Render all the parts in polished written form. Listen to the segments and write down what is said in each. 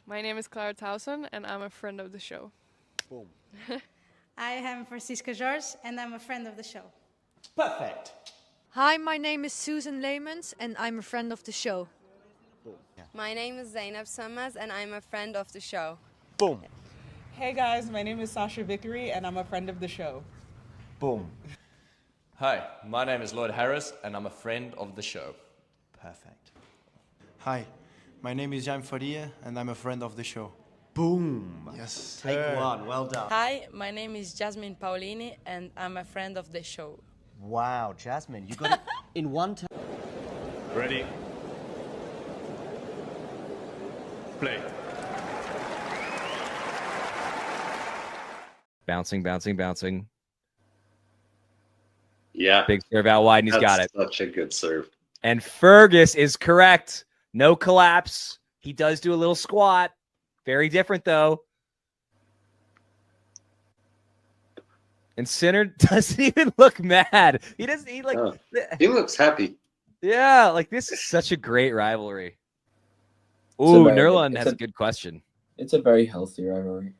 My name is Clara Towson, and I'm a friend of the show. Boom. I am Francisca Jorge, and I'm a friend of the show. Perfect. Hi, my name is Susan Leemans, and I'm a friend of the show. Boom. Yeah. My name is Zainab Samas, and I'm a friend of the show. Boom. Hey guys, my name is Sasha Vickery, and I'm a friend of the show. Boom. Hi, my name is Lloyd Harris, and I'm a friend of the show. Perfect. Hi, my name is Jan Faria, and I'm a friend of the show. Boom. Yes. Take one. Well done. Hi, my name is Jasmine Paolini, and I'm a friend of the show. Wow, Jasmine, you got it in one time. Ready? Play. Bouncing, bouncing, bouncing. Yeah. Big serve out wide, and he's got it. Such a good serve. And Fergus is correct. No collapse. He does do a little squat. Very different, though. And Sinner doesn't even look mad. He doesn't. He he looks happy. Yeah, like this is such a great rivalry. Ooh, Nerlund has a good question. It's a very healthy rivalry.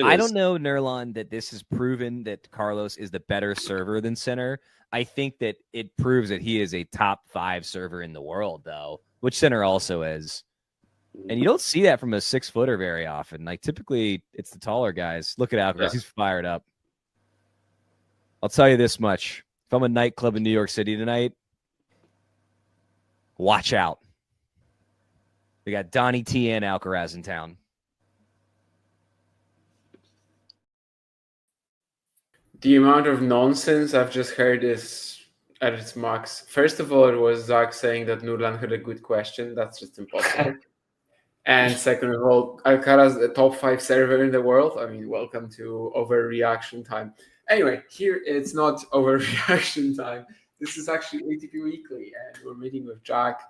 I don't know, Nerlund, that this has proven that Carlos is the better server than Sinner. I think that it proves that he is a top 5 server in the world, though, which Sinner also is. And you don't see that from a 6-footer very often. Like typically, it's the taller guys. Look at Alcaraz; Yeah. He's fired up. I'll tell you this much: if I'm a nightclub in New York City tonight, watch out. We got Donnie T and Alcaraz in town. The amount of nonsense I've just heard is at its max. First of all, it was Zach saying that Nurlan had a good question. That's just impossible. And second of all, Alcaraz, the top 5 server in the world. I mean, welcome to overreaction time. Anyway, here it's not overreaction time. This is actually ATP Weekly, and we're meeting with Jack.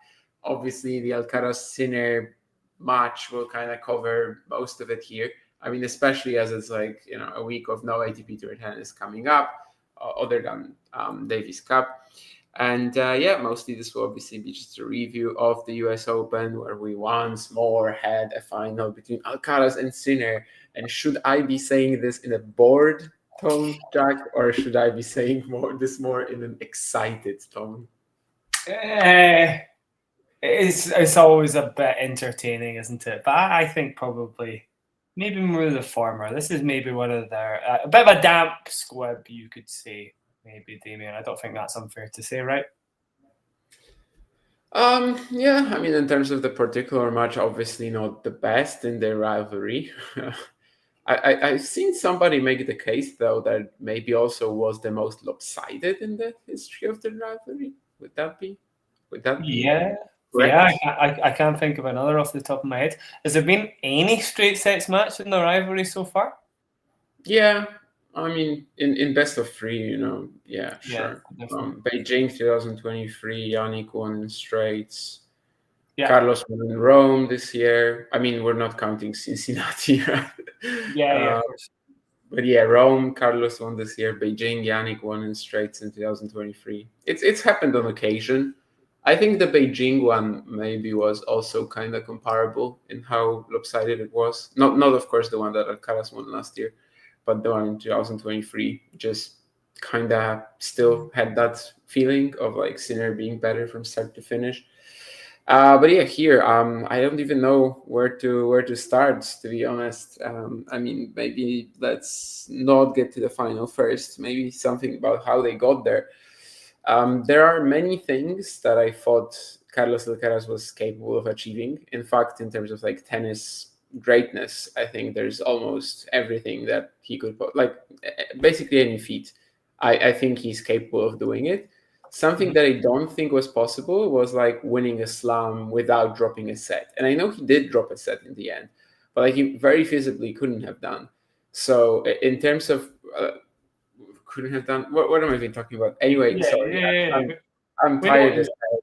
Obviously, the Alcaraz Sinner match will kind of cover most of it here. I mean, especially as it's like, a week of no ATP Tour tennis coming up, other than Davis Cup. And mostly this will obviously be just a review of the US Open, where we once more had a final between Alcaraz and Sinner. And should I be saying this in a bored tone, Jack, or should I be saying this more in an excited tone? It's always a bit entertaining, isn't it? But I think probably maybe more the former. This is maybe one of their a bit of a damp squib, you could say. Maybe, Damien. I don't think that's unfair to say, right? Yeah, I mean, in terms of the particular match, obviously not the best in their rivalry. I've seen somebody make the case, though, that maybe also was the most lopsided in the history of the rivalry. Would that be? Yeah. Correct? Yeah, I can't think of another off the top of my head. Has there been any straight sets match in the rivalry so far? Yeah, I mean, in best of 3, yeah, sure. Beijing 2023, Yannick won in straights. Yeah. Carlos won in Rome this year. I mean, we're not counting Cincinnati, right? Yeah, of course. But yeah, Rome, Carlos won this year. Beijing, Yannick won in straights in 2023. It's happened on occasion. I think the Beijing one maybe was also kind of comparable in how lopsided it was. Not of course, the one that Alcaraz won last year, but the one in 2023 just kind of still had that feeling of like Sinner being better from start to finish. But yeah, here I don't even know where to start, to be honest. I mean, maybe let's not get to the final first. Maybe something about how they got there. There are many things that I thought Carlos Alcaraz was capable of achieving. In fact, in terms of like tennis greatness, I think there's almost everything that he could put, like basically any feat. I think he's capable of doing it. Something that I don't think was possible was like winning a slam without dropping a set. And I know he did drop a set in the end, but like he very feasibly couldn't have done. So in terms of couldn't have done, what am I even talking about? Anyway, I'm tired as hell.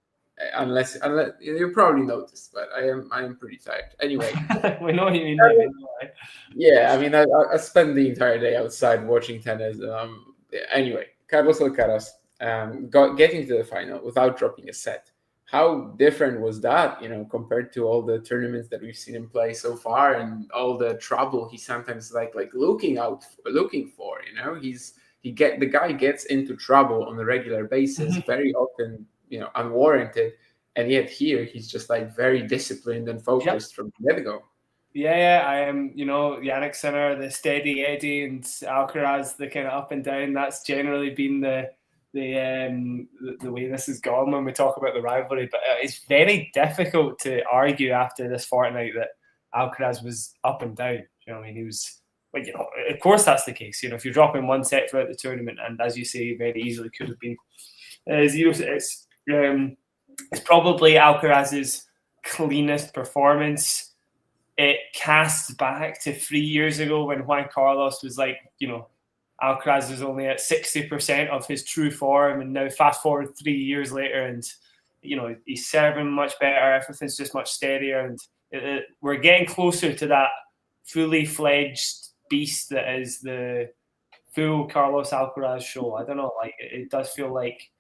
Unless you probably noticed, but I am pretty tired. Anyway, we know what you mean. Yeah, I mean, I spent the entire day outside watching tennis. Anyway, Carlos Alcaraz getting to the final without dropping a set. how different was that, compared to all the tournaments that we've seen him play so far, and all the trouble he sometimes like looking for. The guy gets into trouble on a regular basis, very often, unwarranted, and yet here he's just like very disciplined and focused from the get-go. Yeah, I am. Yannick Sinner, the steady Eddie, and Alcaraz, the kind of up and down. That's generally been the way this has gone when we talk about the rivalry. But it's very difficult to argue after this fortnight that Alcaraz was up and down. He was. Well, of course that's the case. If you're dropping one set throughout the tournament, and as you say, very easily could have been 0-6. It's probably Alcaraz's cleanest performance. It casts back to 3 years ago when Juan Carlos was like, Alcaraz is only at 60% of his true form, and now fast forward 3 years later, and he's serving much better. Everything's just much steadier, and we're getting closer to that fully fledged beast that is the full Carlos Alcaraz show. I don't know, it does feel like.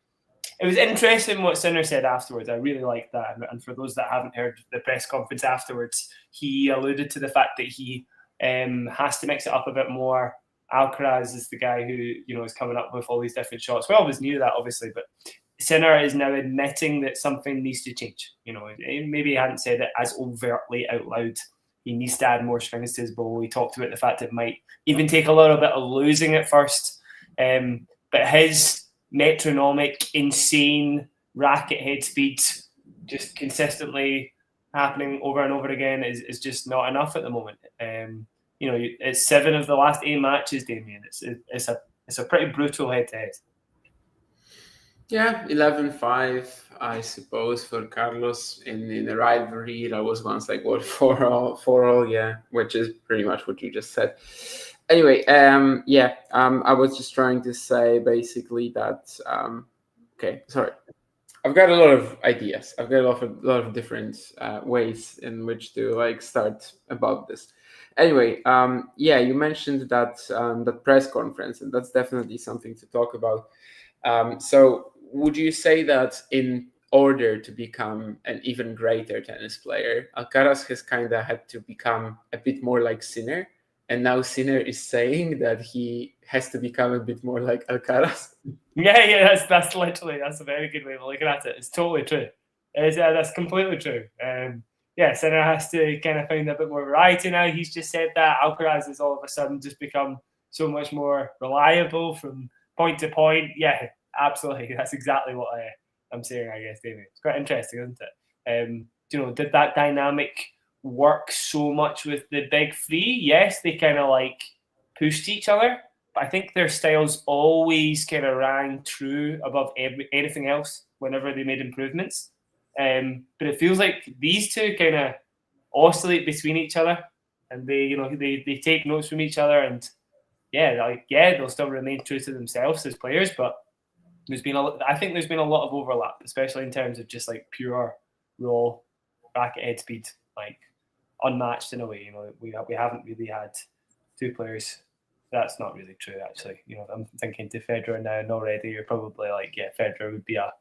It was interesting what Sinner said afterwards. I really liked that. And for those that haven't heard the press conference afterwards, he alluded to the fact that he has to mix it up a bit more. Alcaraz is the guy who, is coming up with all these different shots. We always knew that, obviously, but Sinner is now admitting that something needs to change. Maybe he hadn't said it as overtly out loud. He needs to add more strings to his bow. He talked about the fact it might even take a little bit of losing at first. But his metronomic, insane racket head speed just consistently happening over and over again is just not enough at the moment. It's 7 of the last 8 matches, Damien. It's a pretty brutal head-to-head. Yeah, 11-5, I suppose, for Carlos in the rivalry. That was once like, what, 4-all, yeah, which is pretty much what you just said. Anyway, I was just trying to say basically that, okay, sorry. I've got a lot of ideas. I've got a lot of different ways in which to start about this. Anyway, you mentioned that press conference, and that's definitely something to talk about. So would you say that in order to become an even greater tennis player, Alcaraz has kind of had to become a bit more like Sinner? And now Sinner is saying that he has to become a bit more like Alcaraz. Yeah, that's a very good way of looking at it. It's totally true. That's completely true. Sinner has to kind of find a bit more variety now. He's just said that Alcaraz has all of a sudden just become so much more reliable from point to point. Yeah, absolutely. That's exactly what I'm saying, I guess, David. It's quite interesting, isn't it? Did that dynamic work so much with the big three? Yes, they kind of pushed each other, but I think their styles always kind of rang true above anything else whenever they made improvements. But it feels like these two kind of oscillate between each other, and they take notes from each other, and they'll still remain true to themselves as players, but I think there's been a lot of overlap, especially in terms of just pure raw racket head speed, unmatched in a way. We haven't really had two players. That's not really true, actually. I'm thinking to Federer now, and already you're probably Federer would be a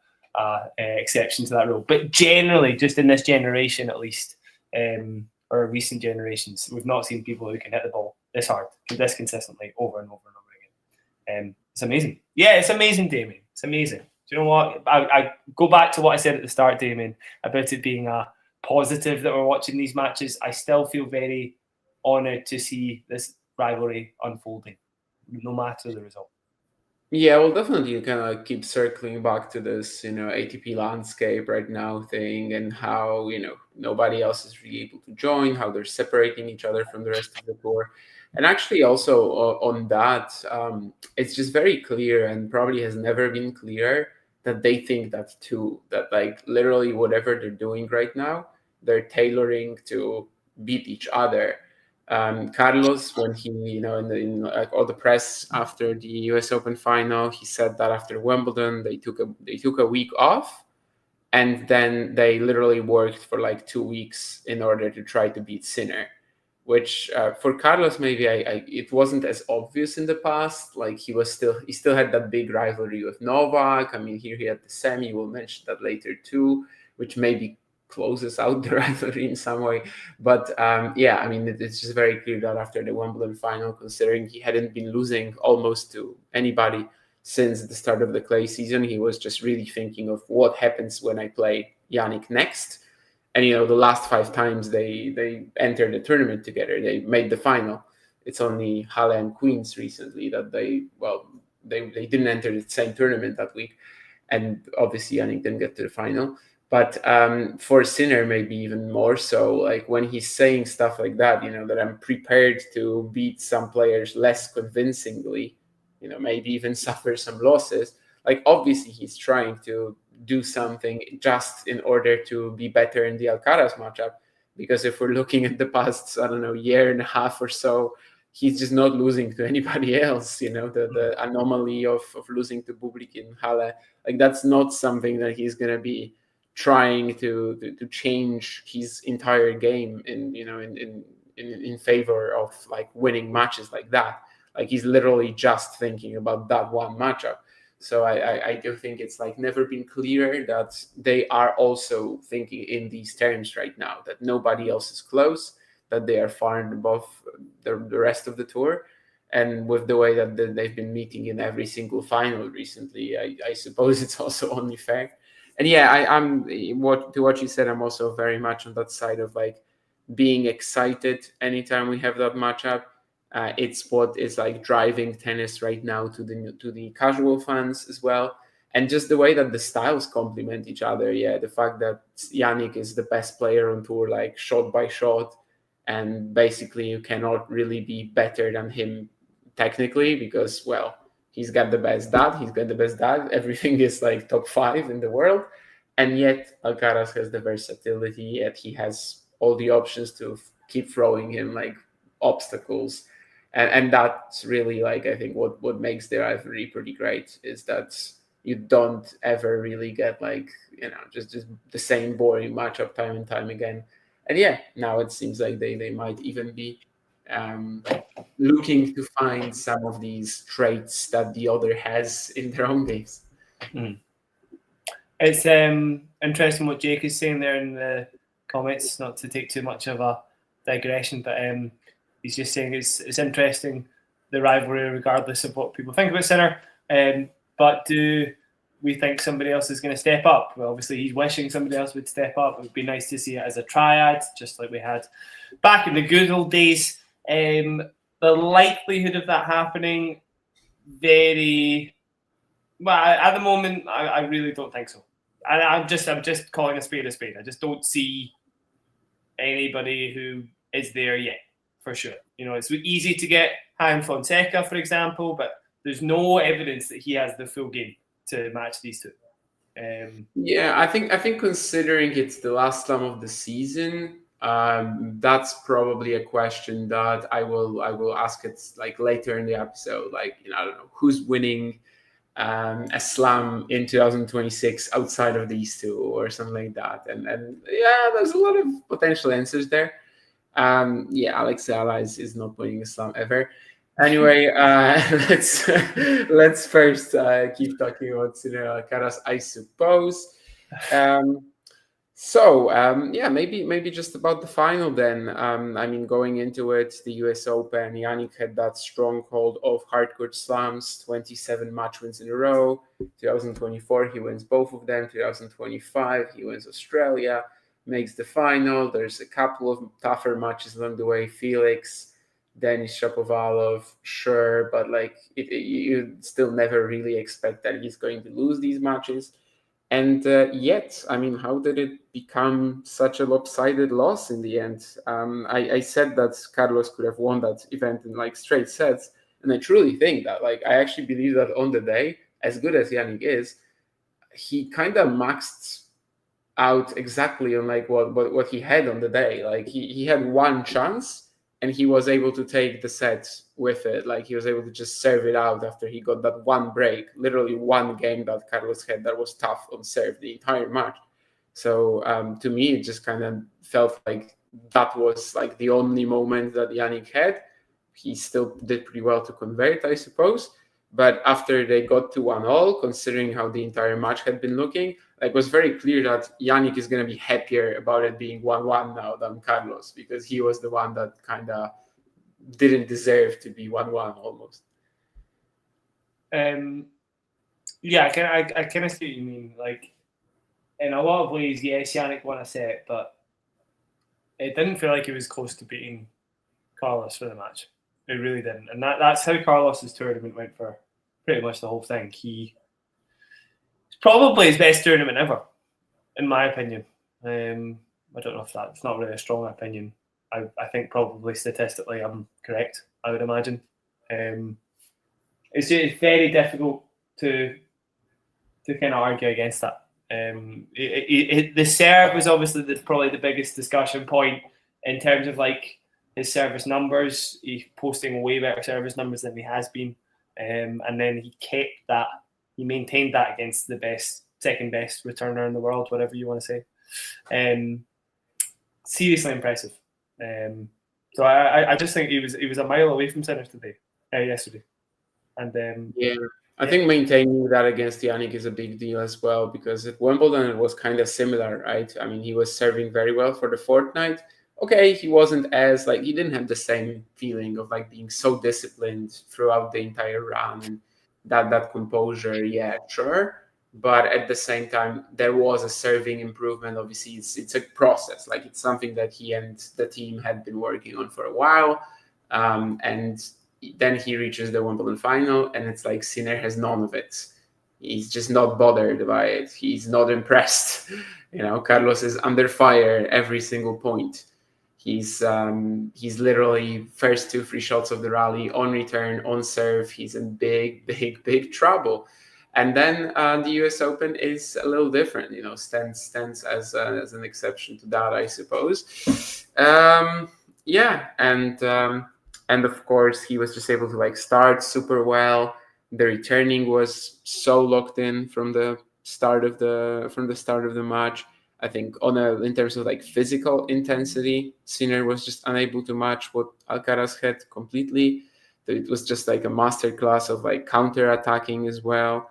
exception to that rule. But generally, just in this generation at least, or recent generations, we've not seen people who can hit the ball this hard, this consistently, over and over and over again. It's amazing. Yeah, it's amazing, Damien. It's amazing. Do you know what? I go back to what I said at the start, Damien, about it being a positive that we're watching these matches. I still feel very honoured to see this rivalry unfolding, no matter the result. Yeah, well, definitely you kind of keep circling back to this, ATP landscape right now thing, and how, nobody else is really able to join, how they're separating each other from the rest of the tour. And actually also on that, it's just very clear, and probably has never been clearer, that they think that too, that literally whatever they're doing right now, they're tailoring to beat each other. Carlos, when he, in all the press after the US Open final, he said that after Wimbledon, they took a week off, and then they literally worked for 2 weeks in order to try to beat Sinner, which for Carlos, maybe it wasn't as obvious in the past. He still had that big rivalry with Novak. I mean, here he had the semi, we'll mention that later too, which maybe closes out the rivalry in some way. But yeah, I mean, it's just very clear that after the Wimbledon final, considering he hadn't been losing almost to anybody since the start of the clay season, he was just really thinking of what happens when I play Yannick next. And, you know, the last 5 times they entered the tournament together, they made the final. It's only Halle and Queens recently that they didn't enter the same tournament that week. And obviously Yannick didn't get to the final. But for Sinner, maybe even more so, like when he's saying stuff like that, you know, that I'm prepared to beat some players less convincingly, you know, maybe even suffer some losses. Like, obviously he's trying to do something just in order to be better in the Alcaraz matchup. Because if we're looking at the past, I don't know, year and a half or so, he's just not losing to anybody else. You know, the anomaly of losing to Bublik in Halle, like that's not something that he's going to be trying to change his entire game in favor of like winning matches like that. Like he's literally just thinking about that one matchup. So I do think it's like never been clearer that they are also thinking in these terms right now, that nobody else is close, that they are far and above the rest of the tour. And with the way that they've been meeting in every single final recently, I suppose it's also only fair. And yeah, I'm what you said, I'm also very much on that side of like being excited anytime we have that matchup. It's what is like driving tennis right now to the casual fans as well, and just the way that the styles complement each other. Yeah, the fact that Yannick is the best player on tour, like shot by shot, and basically you cannot really be better than him technically because, well, he's got the best dad, everything is like top 5 in the world, and yet Alcaraz has the versatility, yet he has all the options to keep throwing him like obstacles. And that's really like, I think what makes the rivalry pretty great is that you don't ever really get like, you know, just the same boring matchup time and time again. And yeah, now it seems like they might even be looking to find some of these traits that the other has in their own games. It's interesting what Jake is saying there in the comments, not to take too much of a digression, but he's just saying it's interesting, the rivalry, regardless of what people think about Sinner. But do we think somebody else is going to step up? Well, obviously, he's wishing somebody else would step up. It would be nice to see it as a triad, just like we had back in the good old days. The likelihood of that happening, very well. At the moment, I really don't think so. I'm just calling a spade a spade. I just don't see anybody who is there yet, for sure. You know, it's easy to get Jaime Fonseca, for example, but there's no evidence that he has the full game to match these two. Yeah, I think considering it's the last time of the season, that's probably a question that I will ask it like later in the episode. Like, you know, I don't know who's winning a slam in 2026 outside of these two or something like that. And yeah, there's a lot of potential answers there. Yeah, Alex Zala is not winning a slam ever. Anyway, let's first keep talking about Sinner Alcaraz, I suppose. Yeah, maybe just about the final then. I mean, going into it, the US Open, Yannick had that stronghold of hardcourt slams, 27 match wins in a row. 2024, he wins both of them. 2025, he wins Australia, makes the final. There's a couple of tougher matches along the way. Felix, Denis Shapovalov, sure, but like you still never really expect that he's going to lose these matches. And yet, I mean, how did it become such a lopsided loss in the end? I said that Carlos could have won that event in like straight sets, and I truly think that. Like, I actually believe that on the day, as good as Yannick is, he kind of maxed out exactly on like what he had on the day. Like he had one chance, and he was able to take the set with it. Like he was able to just serve it out after he got that one break, literally one game that Carlos had that was tough on serve the entire match. So to me, it just kind of felt like that was like the only moment that Yannick had. He still did pretty well to convert, I suppose. But after they got to 1-1, considering how the entire match had been looking, like, it was very clear that Yannick is going to be happier about it being 1-1 now than Carlos, because he was the one that kind of didn't deserve to be 1-1 almost. Yeah, I kind of see what you mean. Like, in a lot of ways, yes, Yannick won a set, but it didn't feel like he was close to beating Carlos for the match. It really didn't. And that's how Carlos's tournament went for pretty much the whole thing. It's probably his best tournament ever, in my opinion. I don't know if that's not really a strong opinion. I think probably statistically I'm correct, I would imagine. It's very difficult to kind of argue against that. The serve was obviously probably the biggest discussion point in terms of like his service numbers. He's posting way better service numbers than he has been, and then he kept that. He maintained that against the second best returner in the world, whatever you want to say. Seriously impressive. So I just think he was a mile away from centre yesterday, and yeah. I think maintaining that against Yannick is a big deal as well, because at Wimbledon it was kind of similar, right? I mean, he was serving very well for the fortnight. Okay, he wasn't as, like, he didn't have the same feeling of like being so disciplined throughout the entire run and that composure. Yeah, sure. But at the same time, there was a serving improvement. Obviously, it's a process. Like, it's something that he and the team had been working on for a while. And then he reaches the Wimbledon final, and it's like Sinner has none of it. He's just not bothered by it. He's not impressed. Carlos is under fire every single point. He's literally first 2 free shots of the rally on return, on serve. He's in big trouble. And then the U.S. Open is a little different. Stands as an exception to that, I suppose. And of course, he was just able to like start super well. The returning was so locked in from the start of the match. I think in terms of like physical intensity, Sinner was just unable to match what Alcaraz had completely. It was just like a masterclass of like counter attacking as well.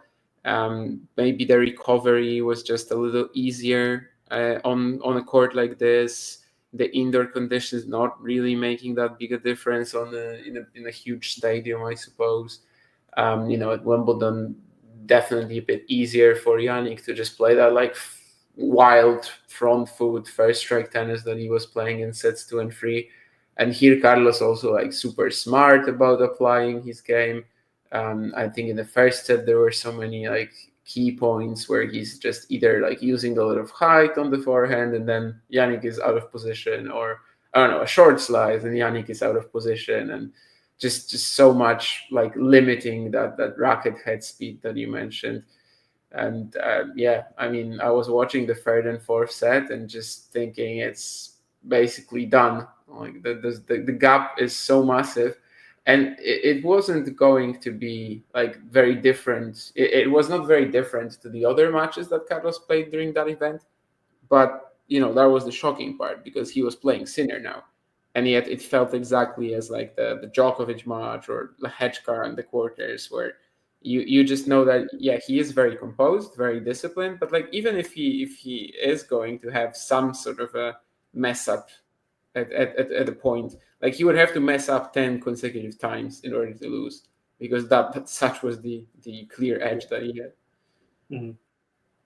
Maybe the recovery was just a little easier on a court like this. The indoor conditions not really making that big a difference in a huge stadium, I suppose. At Wimbledon, definitely a bit easier for Yannick to just play that like wild front foot first strike tennis that he was playing in sets 2 and 3. And here Carlos also like super smart about applying his game. I think in the first set there were so many like key points where he's just either like using a lot of height on the forehand and then Yannick is out of position, or I don't know, a short slice and Yannick is out of position, and just so much like limiting that racket head speed that you mentioned. And I mean, I was watching the third and fourth set and just thinking it's basically done. Like the gap is so massive. And it wasn't going to be like very different. It was not very different to the other matches that Carlos played during that event. But, that was the shocking part, because he was playing Sinner now. And yet it felt exactly as like the Djokovic match or the Hedgekar and the quarters, where you just know that, yeah, he is very composed, very disciplined. But like, even if he is going to have some sort of a mess up at a point, like he would have to mess up 10 consecutive times in order to lose, because that such was the clear edge that he had. Mm-hmm.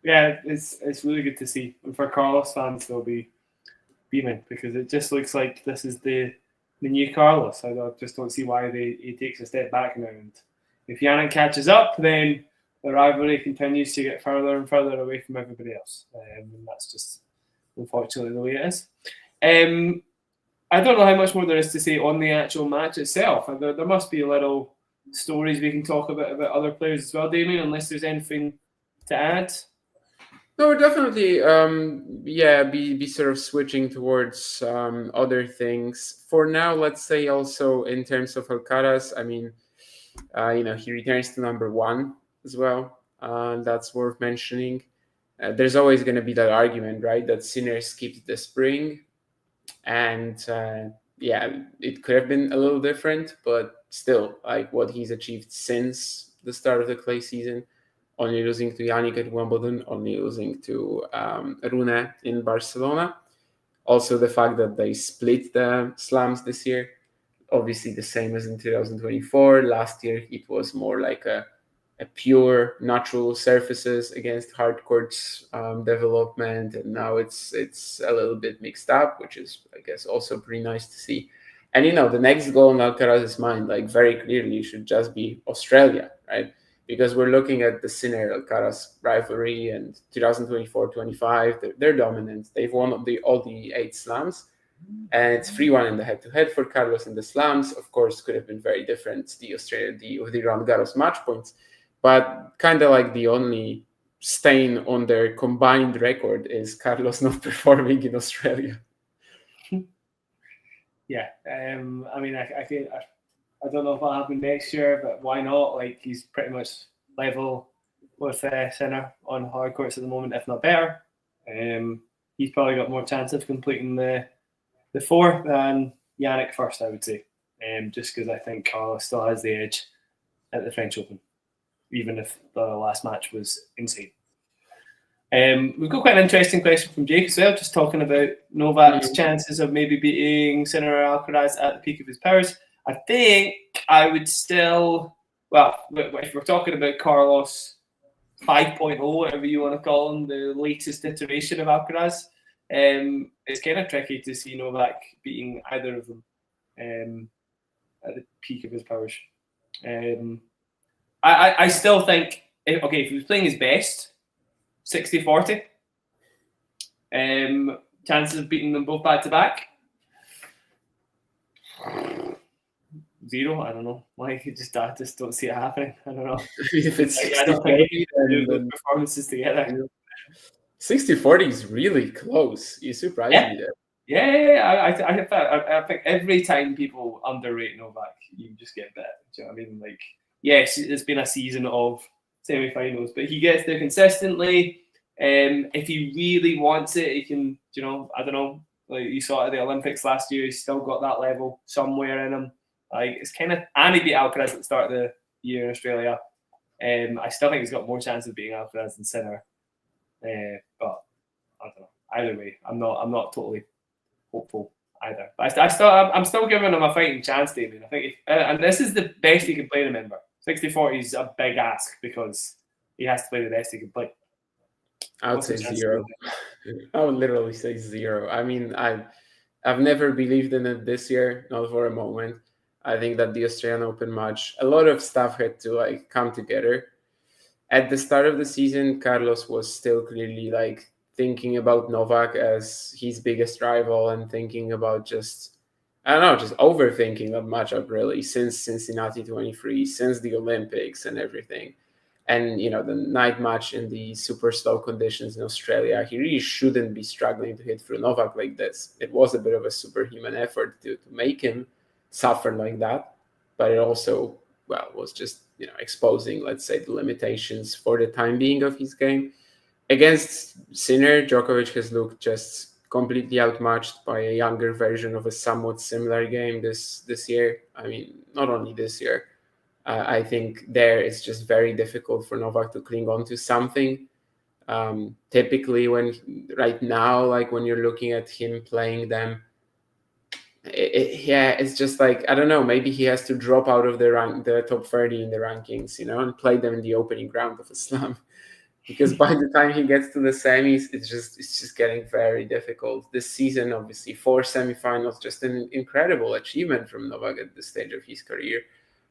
Yeah, it's really good to see. And for Carlos fans, they'll be beaming, because it just looks like this is the new Carlos. I just don't see why he takes a step back now. And if Yannick catches up, then the rivalry continues to get further and further away from everybody else. And that's just unfortunately the way it is. I don't know how much more there is to say on the actual match itself. There must be little stories we can talk about other players as well, Damien, unless there's anything to add. No, we're definitely, be sort of switching towards other things. For now, let's say also in terms of Alcaraz, I mean, he returns to number 1 as well. That's worth mentioning. There's always going to be that argument, right, that Sinner skipped the spring. And it could have been a little different, but still, like what he's achieved since the start of the clay season, only losing to Yannick at Wimbledon, only losing to Rune in Barcelona. Also, the fact that they split the slams this year, obviously the same as in 2024. Last year, it was more like a pure natural surfaces against hard courts development, and now it's a little bit mixed up, which is, I guess, also pretty nice to see. And the next goal in Alcaraz's mind, like very clearly, should just be Australia, right? Because we're looking at the Sinner Alcaraz rivalry, and 2024-25, they're dominant. They've won all the 8 slams, and it's 3-1 in the head-to-head for Carlos in the slams. Of course, could have been very different, the Roland Garros match points, but kind of like the only stain on their combined record is Carlos not performing in Australia. Yeah, I mean, I don't know what happened next year, but why not? Like, he's pretty much level with Sinner on hard courts at the moment, if not better. He's probably got more chance of completing the 4 than Yannick first, I would say. Just because I think Carlos still has the edge at the French Open, even if the last match was insane. We've got quite an interesting question from Jake as well, just talking about Novak's chances of maybe beating Sinner or Alcaraz at the peak of his powers. I think I would still, well, if we're talking about Carlos 5.0, whatever you want to call him, the latest iteration of Alcaraz, it's kind of tricky to see Novak beating either of them at the peak of his powers. I still think, if he was playing his best, 60-40. Chances of beating them both back-to-back? 0. I don't know. Like, I just don't see it happening. I don't know. If it's I don't think they do good performances together. 60-40 is really close. You surprised me there. Yeah. I think every time people underrate Novak, you just get better. Do you know what I mean? Like, yes, it's been a season of semi-finals, but he gets there consistently. If he really wants it, he can, I don't know, like you saw at the Olympics last year, he's still got that level somewhere in him. Like, it's kind of, and he beat Alcaraz at the start of the year in Australia. I still think he's got more chance of beating Alcaraz than Sinner. But I don't know. Either way, I'm not totally hopeful either. But I'm still giving him a fighting chance, Damien. I think, and this is the best he can play. Remember, 60-40 is a big ask because he has to play the best he can play. I would say 0. I would literally say 0. I mean, I've never believed in it this year, not for a moment. I think that the Australian Open match, a lot of stuff had to come together. At the start of the season, Carlos was still clearly thinking about Novak as his biggest rival and thinking about just overthinking that matchup really since Cincinnati 23, since the Olympics and everything. And, the night match in the super slow conditions in Australia, he really shouldn't be struggling to hit through Novak like this. It was a bit of a superhuman effort to make him suffer like that. But it also, was just, exposing, let's say, the limitations for the time being of his game. Against Sinner, Djokovic has looked just completely outmatched by a younger version of a somewhat similar game this year. I mean, not only this year. I think there it's just very difficult for Novak to cling on to something. Typically, right now, when you're looking at him playing them, it's just I don't know. Maybe he has to drop out of the top 30 in the rankings, and play them in the opening round of a slam, because by the time he gets to the semis, it's just getting very difficult. This season, obviously, 4 semifinals, just an incredible achievement from Novak at this stage of his career.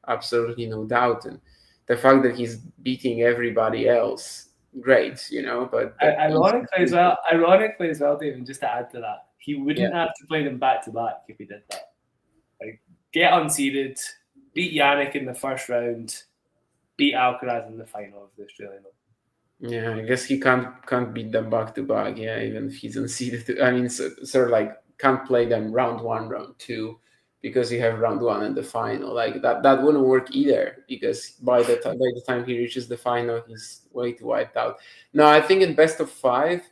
Absolutely no doubt. And the fact that he's beating everybody else, great, but ironically as well, David, just to add to that, he wouldn't have to play them back to back if he did that. Get unseeded, beat Yannick in the first round, beat Alcaraz in the final of the Australian Open. Yeah, I guess he can't beat them back to back. Yeah, even if he's unseeded. I mean, sort of can't play them round 1, round 2. Because you have round 1 and the final, that wouldn't work either. Because by the time he reaches the final, he's way too wiped out. No, I think in best of 5,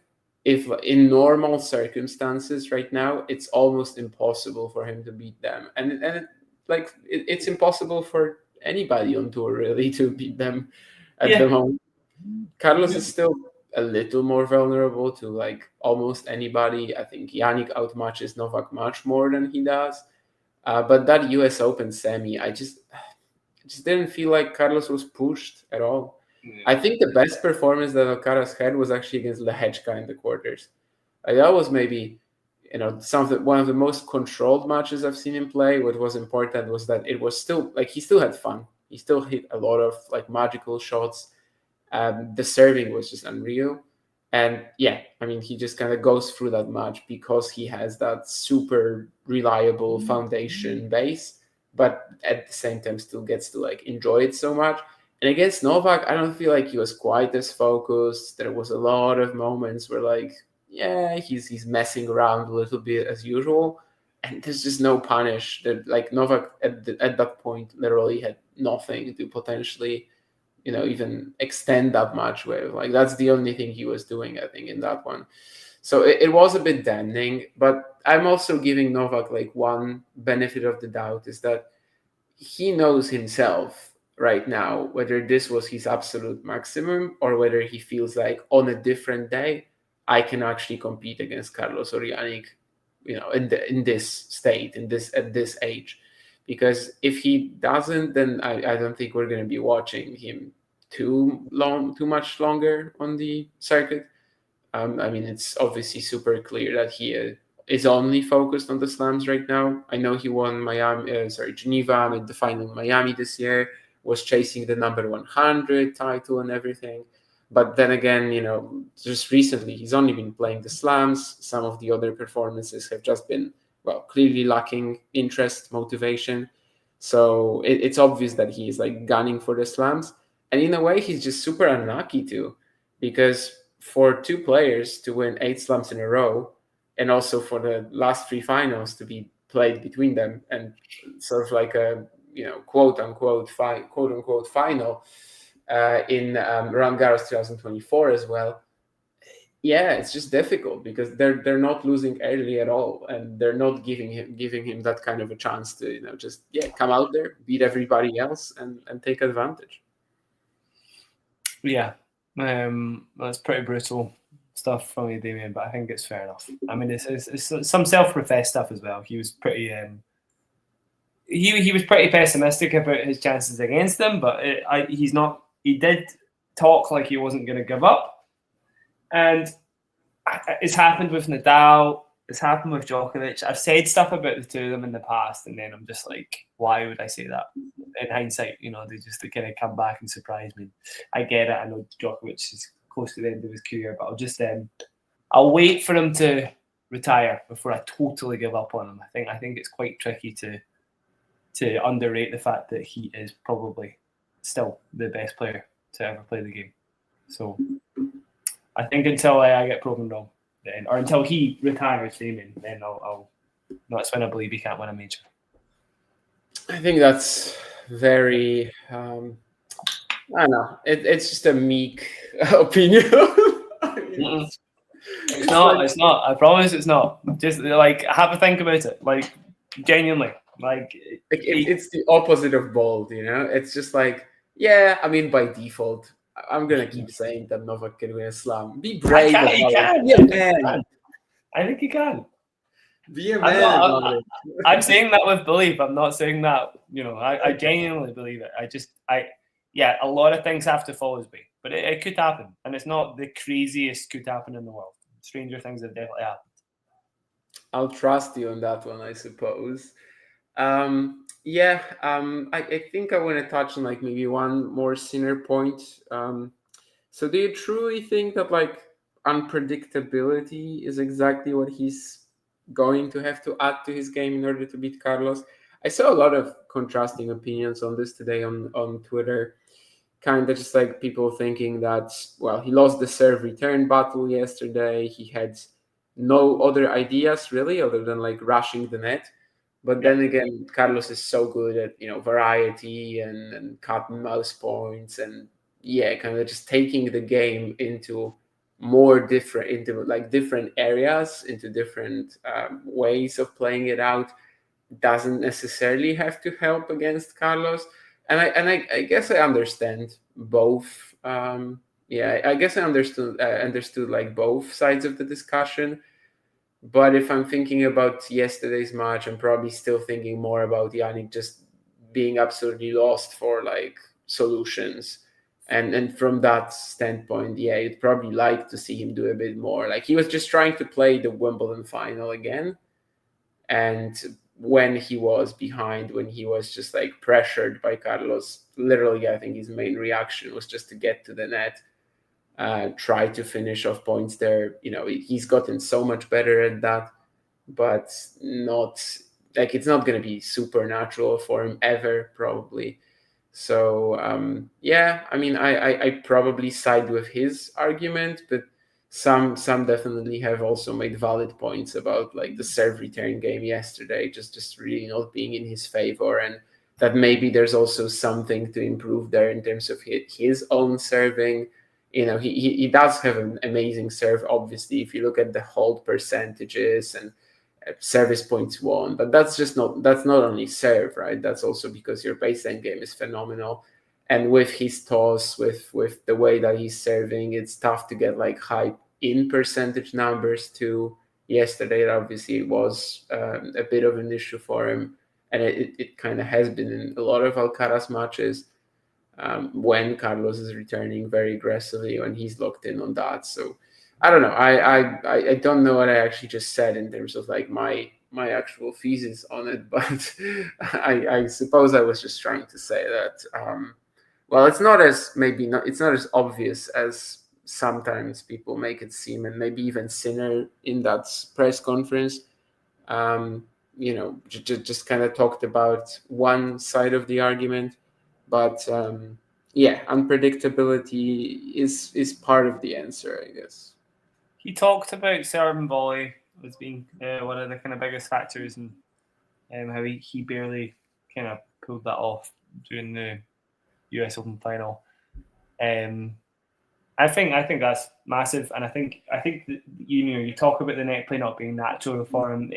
if in normal circumstances right now, it's almost impossible for him to beat them, and it's impossible for anybody on tour really to beat them at the moment. Carlos is still a little more vulnerable to like almost anybody. I think Yannick outmatches Novak much more than he does. But that US Open semi, I just didn't feel like Carlos was pushed at all. I think the best performance that Alcaraz had was actually against Lehechka in the quarters. That was maybe, one of the most controlled matches I've seen him play. What was important was that it was still like he still had fun. He still hit a lot of like magical shots. The serving was just unreal. And he just kind of goes through that match because he has that super reliable foundation base, but at the same time still gets to like enjoy it so much. And against Novak, I don't feel like he was quite as focused. There was a lot of moments where like, he's messing around a little bit as usual. And there's just no punish. That like Novak at that point literally had nothing to potentially even extend that match with. Like that's the only thing he was doing, I think, in that one. So it was a bit damning, but I'm also giving Novak like one benefit of the doubt is that he knows himself right now whether this was his absolute maximum or whether he feels like on a different day I can actually compete against Carlos or Yannick, in this state, at this age. Because if he doesn't, then I don't think we're going to be watching him too much longer on the circuit. It's obviously super clear that he is only focused on the slams right now. I know he won Geneva, made the final in Miami this year, was chasing the number 100 title and everything. But then again, just recently, he's only been playing the slams. Some of the other performances have just been, clearly lacking interest, motivation. So it's obvious that he is like gunning for the slams. And in a way, he's just super unlucky too, because for two players to win 8 slams in a row, and also for the last 3 finals to be played between them, and sort of like a quote unquote final in Roland Garros 2024 as well. Yeah, it's just difficult because they're not losing early at all, and they're not giving him that kind of a chance to just come out there, beat everybody else, and take advantage. Yeah, that's pretty brutal stuff from you, Damien, but I think it's fair enough. I mean, it's some self-professed stuff as well. He was pretty he was pretty pessimistic about his chances against them, but he's not. He did talk like he wasn't going to give up, and it's happened with Nadal. It's happened with Djokovic. I've said stuff about the two of them in the past, and then I'm just like, why would I say that? In hindsight, they kind of come back and surprise me. I get it. I know Djokovic is close to the end of his career, but I'll wait for him to retire before I totally give up on him. I think it's quite tricky to underrate the fact that he is probably still the best player to ever play the game. So I think until I get proven wrong, or until he retires, then that's when I believe he can't win a major. I think that's very, I don't know. It's just a meek opinion. It's not. I promise it's not. Just like have a think about it. Like genuinely. It's the opposite of bold, It's just like, by default, I'm gonna keep saying that Novak can win a slam. Be brave. He can. Be a man. I think he can. Be a man. I'm saying that with belief. I'm not saying that. I genuinely believe it. A lot of things have to fall his way, but it could happen, and it's not the craziest could happen in the world. Stranger things have definitely happened. I'll trust you on that one, I suppose. I think I want to touch on like maybe one more Sinner point. So do you truly think that like unpredictability is exactly what he's going to have to add to his game in order to beat Carlos? I saw a lot of contrasting opinions on this today on Twitter. Kind of just like people thinking that, he lost the serve return battle yesterday. He had no other ideas really other than like rushing the net. But then again, Carlos is so good at, variety and cat and mouse points and kind of just taking the game into different areas, into different ways of playing it out. Doesn't necessarily have to help against Carlos. I guess I understand both. I guess I understood like both sides of the discussion. But if I'm thinking about yesterday's match, I'm probably still thinking more about Yannick just being absolutely lost for like solutions. And from that standpoint, yeah, you'd probably like to see him do a bit more. Like he was just trying to play the Wimbledon final again. And when he was behind, when he was just like pressured by Carlos, literally, I think his main reaction was just to get to the net, try to finish off points there. You know, he's gotten so much better at that, but not like it's not going to be supernatural for him ever, probably. So I mean, I probably side with his argument, but some definitely have also made valid points about like the serve return game yesterday, just really not being in his favor, and that maybe there's also something to improve there in terms of his own serving. You know, he does have an amazing serve, obviously, if you look at the hold percentages and service points won, but that's not only serve, right? That's also because your baseline game is phenomenal, and with his toss, with the way that he's serving, it's tough to get like high in percentage numbers too. Yesterday obviously was a bit of an issue for him, and it kind of has been in a lot of Alcaraz matches when Carlos is returning very aggressively, when he's locked in on that. So I don't know. I don't know what I actually just said in terms of like my actual thesis on it, but I suppose I was just trying to say that well, it's not as obvious as sometimes people make it seem, and maybe even Sinner in that press conference, you know, just kind of talked about one side of the argument, but unpredictability is part of the answer, I guess. He talked about serve and volley as being one of the kind of biggest factors, and how he barely kind of pulled that off during the US Open final. I think that's massive, and I think that, you talk about the net play not being natural for him.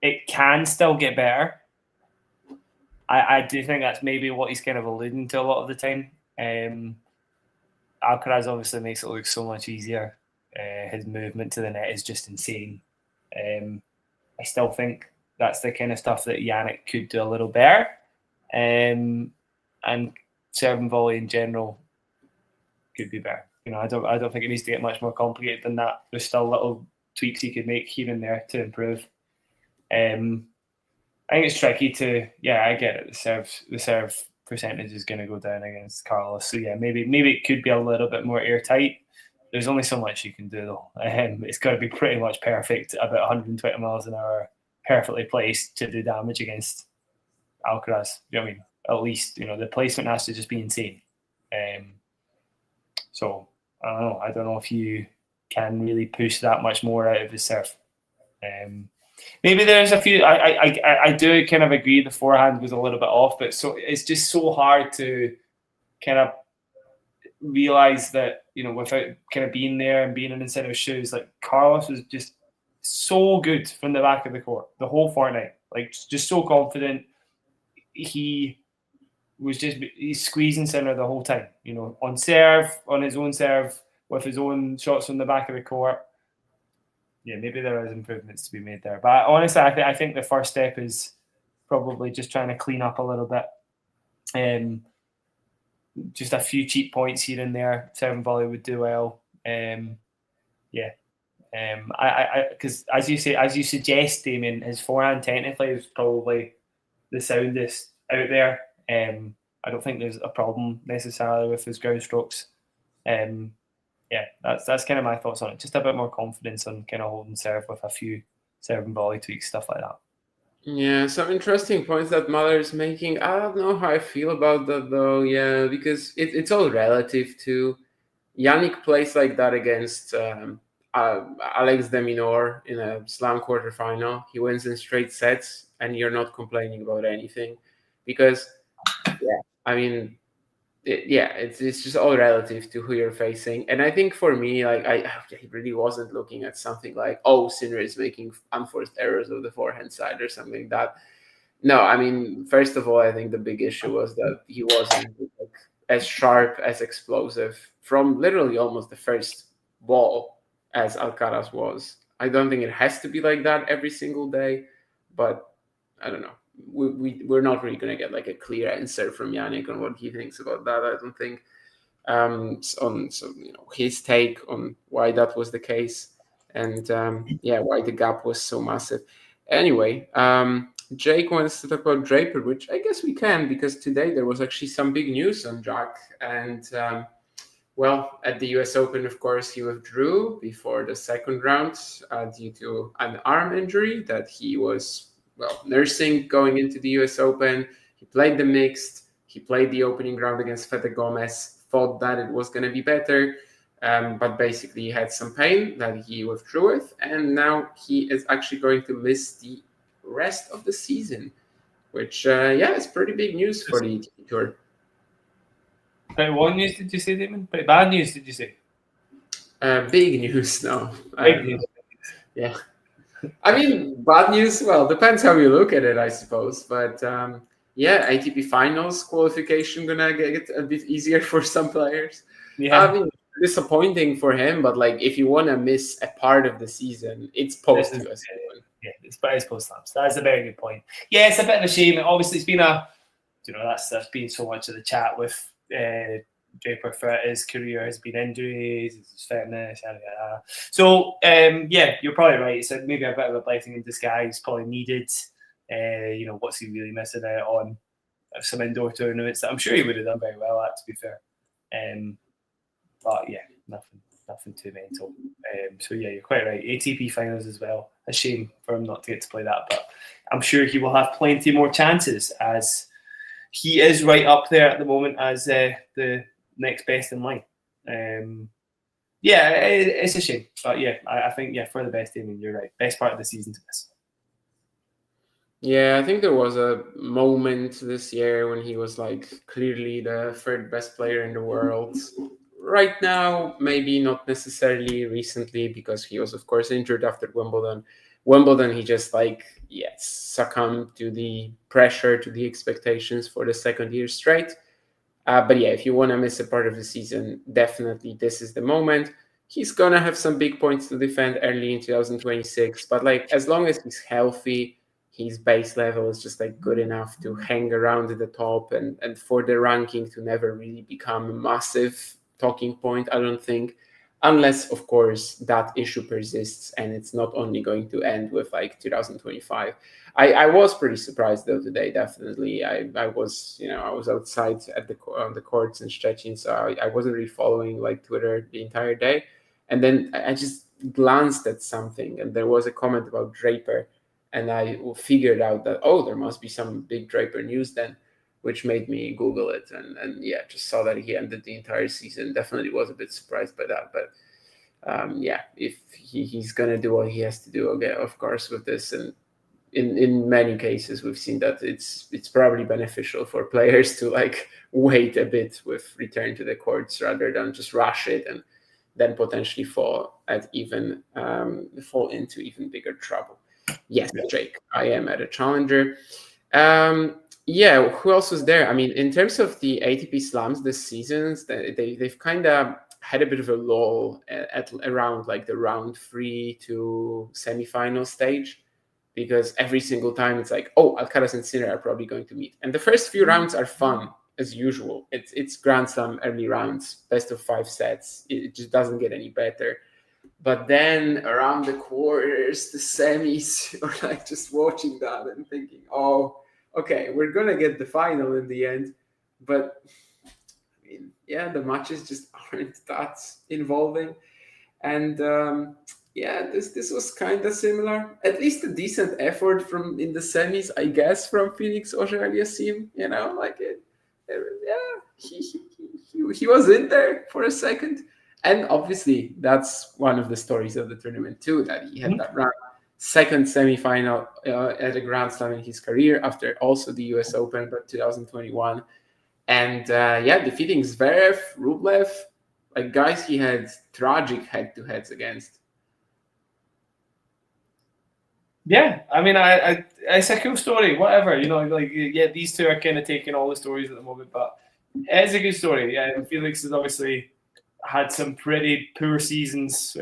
It can still get better. I do think that's maybe what he's kind of alluding to a lot of the time. Alcaraz obviously makes it look so much easier. His movement to the net is just insane. I still think that's the kind of stuff that Yannick could do a little better. And serve and volley in general could be better. You know, I don't think it needs to get much more complicated than that. There's still little tweaks he could make here and there to improve. I think it's tricky to, I get it. The serve percentage is going to go down against Carlos. So maybe it could be a little bit more airtight. There's only so much you can do though. It's got to be pretty much perfect, about 120 miles an hour, perfectly placed to do damage against Alcaraz. You know what I mean? At least, the placement has to just be insane. So I don't know if you can really push that much more out of his serve. Maybe there's a few. I do kind of agree the forehand was a little bit off, but it's just so hard to kind of realize that, without kind of being there and being in Incentive's shoes, like Carlos was just so good from the back of the court the whole fortnight, like just so confident. He was he's squeezing Sinner the whole time, on serve, on his own serve, with his own shots from the back of the court. Yeah, maybe there is improvements to be made there. But honestly, I think the first step is probably just trying to clean up a little bit. Just a few cheap points here and there. Serve and volley would do well. Because as you suggest, Damien, his forehand technically is probably the soundest out there. I don't think there's a problem necessarily with his ground strokes. That's kind of my thoughts on it. Just a bit more confidence on kind of holding serve with a few serve and volley tweaks, stuff like that. Yeah, some interesting points that Mahler is making. I don't know how I feel about that though. Yeah, because it's all relative to. Yannick plays like that against Alex de Minaur in a slam quarterfinal. He wins in straight sets, and you're not complaining about anything, because it's just all relative to who you're facing. And I think for me, like I really wasn't looking at something like, Sinner is making unforced errors of the forehand side or something like that. No, I mean, first of all, I think the big issue was that he wasn't like, as sharp, as explosive from literally almost the first ball as Alcaraz was. I don't think it has to be like that every single day, but I don't know. We're not really going to get like a clear answer from Yannick on what he thinks about that. I don't think his take on why that was the case, and why the gap was so massive. Anyway, Jake wants to talk about Draper, which I guess we can, because today there was actually some big news on Jack. And, at the US Open, of course, he withdrew before the second round due to an arm injury that he was, nursing going into the US Open. He played the mixed. He played the opening round against Fede Gomez, thought that it was going to be better. But basically he had some pain that he withdrew with, and now he is actually going to miss the rest of the season, which is pretty big news for the ATP Tour. Pretty what news did you say, Damon? Pretty bad news, did you say? Big news, no. Big news. Yeah. I mean, bad news, well, depends how you look at it, I suppose. But ATP Finals qualification gonna get a bit easier for some players. Yeah. I mean, disappointing for him, but like if you want to miss a part of the season, it's post US Open. Yeah, it's post slams. That's a very good point. Yeah, it's a bit of a shame. Obviously, it's been that's been so much of the chat with Draper throughout his career has been injuries, his fitness, yada yada. So you're probably right. It's maybe a bit of a blessing in disguise, probably needed. What's he really missing out on? Some indoor tournaments that I'm sure he would have done very well at, to be fair. But yeah, nothing too mental. You're quite right. ATP Finals as well. A shame for him not to get to play that, but I'm sure he will have plenty more chances, as he is right up there at the moment as the next best in line. It's a shame, but I think for the best team, you're right. Best part of the season to miss. Yeah, I think there was a moment this year when he was like clearly the third best player in the world. Right now, maybe not necessarily recently, because he was, of course, injured after Wimbledon. He just succumbed to the pressure, to the expectations for the second year straight. If you want to miss a part of the season, definitely this is the moment. He's going to have some big points to defend early in 2026. But as long as he's healthy, his base level is just good enough to hang around at the top and for the ranking to never really become a massive talking point, I don't think, unless of course that issue persists and it's not only going to end with 2025. I was pretty surprised though today. Definitely, I was outside on the courts in Szczecin, so I wasn't really following Twitter the entire day, and then I just glanced at something and there was a comment about Draper, and I figured out that there must be some big Draper news then, which made me Google it, and just saw that he ended the entire season. Definitely was a bit surprised by that, but if he's gonna do what he has to do, okay, of course, with this, and in many cases we've seen that it's probably beneficial for players to wait a bit with return to the courts rather than just rush it and then potentially fall into even bigger trouble. Yes, Jake, I am at a challenger. Who else was there? I mean, in terms of the ATP slams this season, they've kind of had a bit of a lull at around the round 3 to semifinal stage, because every single time it's Alcaraz and Sinner are probably going to meet, and the first few rounds are fun as usual. It's Grand Slam early rounds, best of 5 sets. It just doesn't get any better. But then around the quarters, the semis, or just watching that and thinking, okay, we're going to get the final in the end. But, I mean, the matches just aren't that involving. And, this was kind of similar. At least a decent effort in the semis, I guess, from Felix Auger-Aliassime. He was in there for a second. And obviously, that's one of the stories of the tournament too, that he had that second semifinal at a Grand Slam in his career, after also the US Open, but 2021. And defeating Zverev, Rublev, guys he had tragic head-to-heads against. Yeah, I mean, it's a cool story. Whatever, like yeah, these two are kind of taking all the stories at the moment, but it is a good story. Yeah, and Felix has obviously had some pretty poor seasons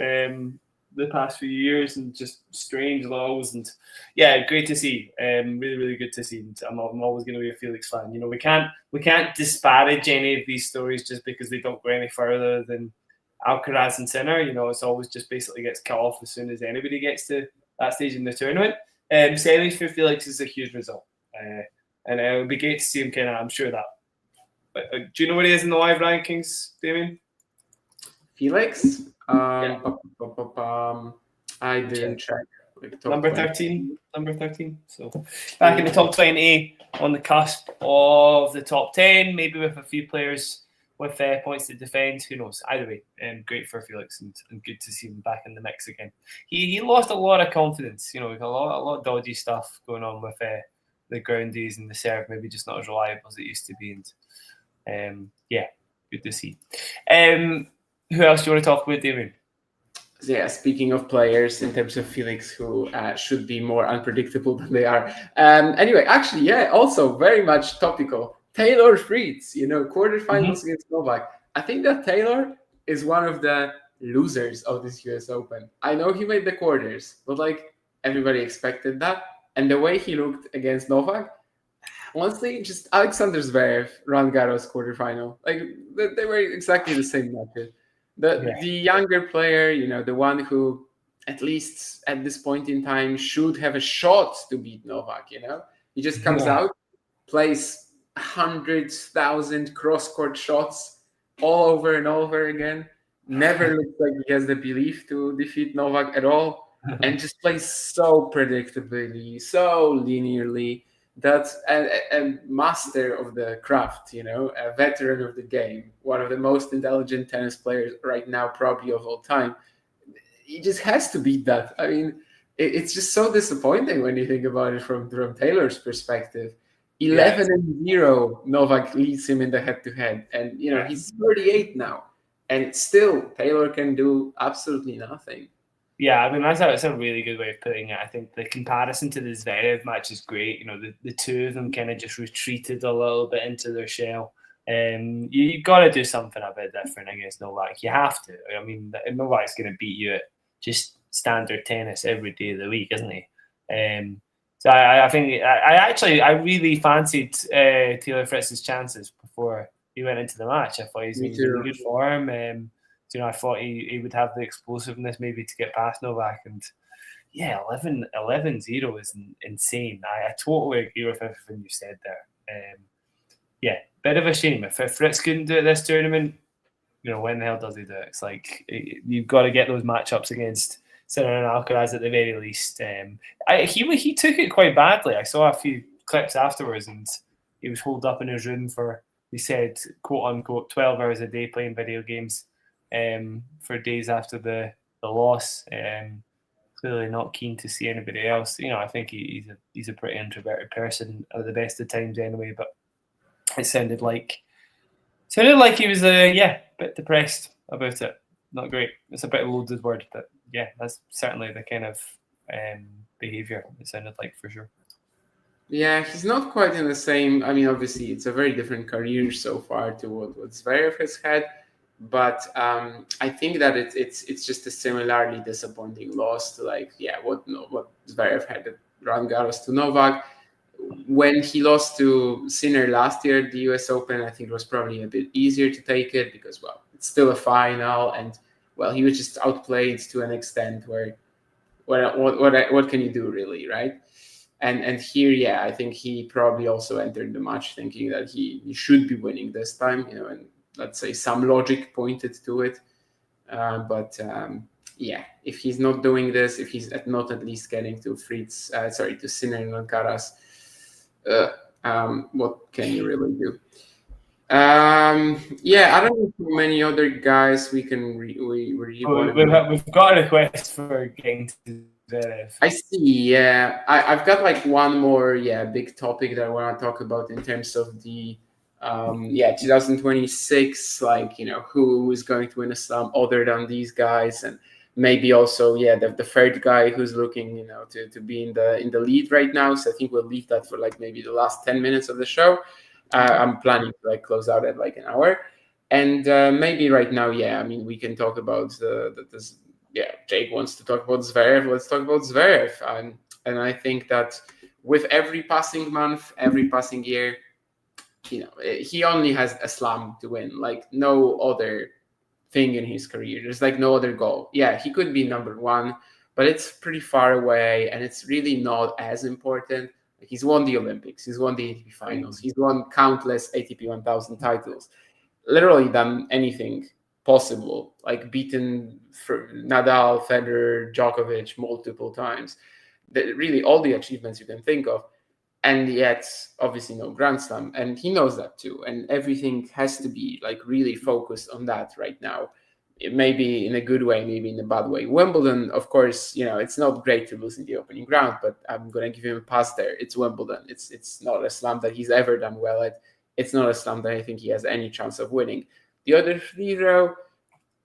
the past few years, and just strange lows. And yeah, great to see. Really, really good to see. And I'm always going to be a Felix fan. We can't disparage any of these stories just because they don't go any further than Alcaraz and Sinner. It's always just basically gets cut off as soon as anybody gets to that stage in the tournament. Semis for Felix is a huge result, and it would be great to see him. I'm sure that. But, do you know where he is in the live rankings, Damien? Felix? I didn't check. Number 13. So back in the top 20, on the cusp of the top 10, maybe with a few players with points to defend. Who knows? Either way, great for Felix and good to see him back in the mix again. He lost a lot of confidence. We've got a lot of dodgy stuff going on with the groundies and the serve, maybe just not as reliable as it used to be. And yeah, good to see. Who else do you want to talk about, Damien? Yeah, speaking of players, in terms of Felix, who should be more unpredictable than they are. Anyway, actually, yeah, also very much topical. Taylor Fritz, quarterfinals against Novak. I think that Taylor is one of the losers of this US Open. I know he made the quarters, but everybody expected that. And the way he looked against Novak, honestly, just Alexander Zverev, Roland Garros quarterfinal. They were exactly the same matches. The younger player, the one who, at least at this point in time, should have a shot to beat Novak. He just comes out, plays 100,000 cross-court shots all over and over again. Never looks like he has the belief to defeat Novak at all, and just plays so predictably, so linearly. That's a master of the craft, a veteran of the game, one of the most intelligent tennis players right now, probably of all time. He just has to beat that. I mean, it's just so disappointing when you think about it from Taylor's perspective. 11-0, Novak leads him in the head-to-head, and he's 38 now, and still Taylor can do absolutely nothing. Yeah, I mean, that's a really good way of putting it. I think the comparison to the Zverev match is great. The two of them kind of just retreated a little bit into their shell. You've got to do something a bit different against Novak. You have to. I mean, Novak's going to beat you at just standard tennis every day of the week, isn't he? So I think I really fancied Taylor Fritz's chances before he went into the match. I thought he was in really good form. I thought he would have the explosiveness maybe to get past Novak. And yeah, 11-0 is insane. I totally agree with everything you said there. Yeah, bit of a shame. If Fritz couldn't do it this tournament, when the hell does he do it? It's like you've got to get those matchups against Sinner and Alcaraz at the very least. He took it quite badly. I saw a few clips afterwards, and he was holed up in his room for, he said, quote unquote, 12 hours a day playing video games. For days after the loss, clearly not keen to see anybody else. I think he's a pretty introverted person at the best of times anyway. But it sounded like he was a bit depressed about it. Not great. It's a bit of a loaded word, but yeah, that's certainly the kind of behaviour it sounded like for sure. Yeah, he's not quite in the same. I mean, obviously, it's a very different career so far to what Zverev has had. But I think that it's just a similarly disappointing loss to what Zverev had at Roland Garros to Novak. When he lost to Sinner last year at the US Open, I think it was probably a bit easier to take it because, it's still a final, and he was just outplayed to an extent where what can you do really, right? And here, I think he probably also entered the match thinking that he should be winning this time, and let's say some logic pointed to it. But if he's not doing this, if he's not at least getting to to Sinner and Alcaraz, what can you really do? I don't know how many other guys we can we've got a request for getting to Zverev. I see, I've got one more big topic that I want to talk about in terms of the 2026, who is going to win a slam other than these guys, and maybe also the third guy who's looking to be in the lead right now. So I think we'll leave that for like maybe the last 10 minutes of the show. I'm planning to like close out at like an hour, and maybe right now we can talk about this. Jake wants to talk about Zverev. Let's talk about Zverev. And I think that with every passing month, every passing year, he only has a slam to win, like no other thing in his career. There's like no other goal. Yeah, he could be number one, but it's pretty far away, and it's really not as important. Like, he's won the Olympics, he's won the ATP finals, he's won countless ATP 1000 titles, literally done anything possible, like beaten Nadal, Federer, Djokovic multiple times. Really all the achievements you can think of. And yet, obviously, no Grand Slam. And he knows that too. And everything has to be like really focused on that right now. It may be in a good way, maybe in a bad way. Wimbledon, of course, it's not great to lose in the opening round, but I'm going to give him a pass there. It's Wimbledon. It's not a slam that he's ever done well at. It's not a slam that I think he has any chance of winning. The other three, though,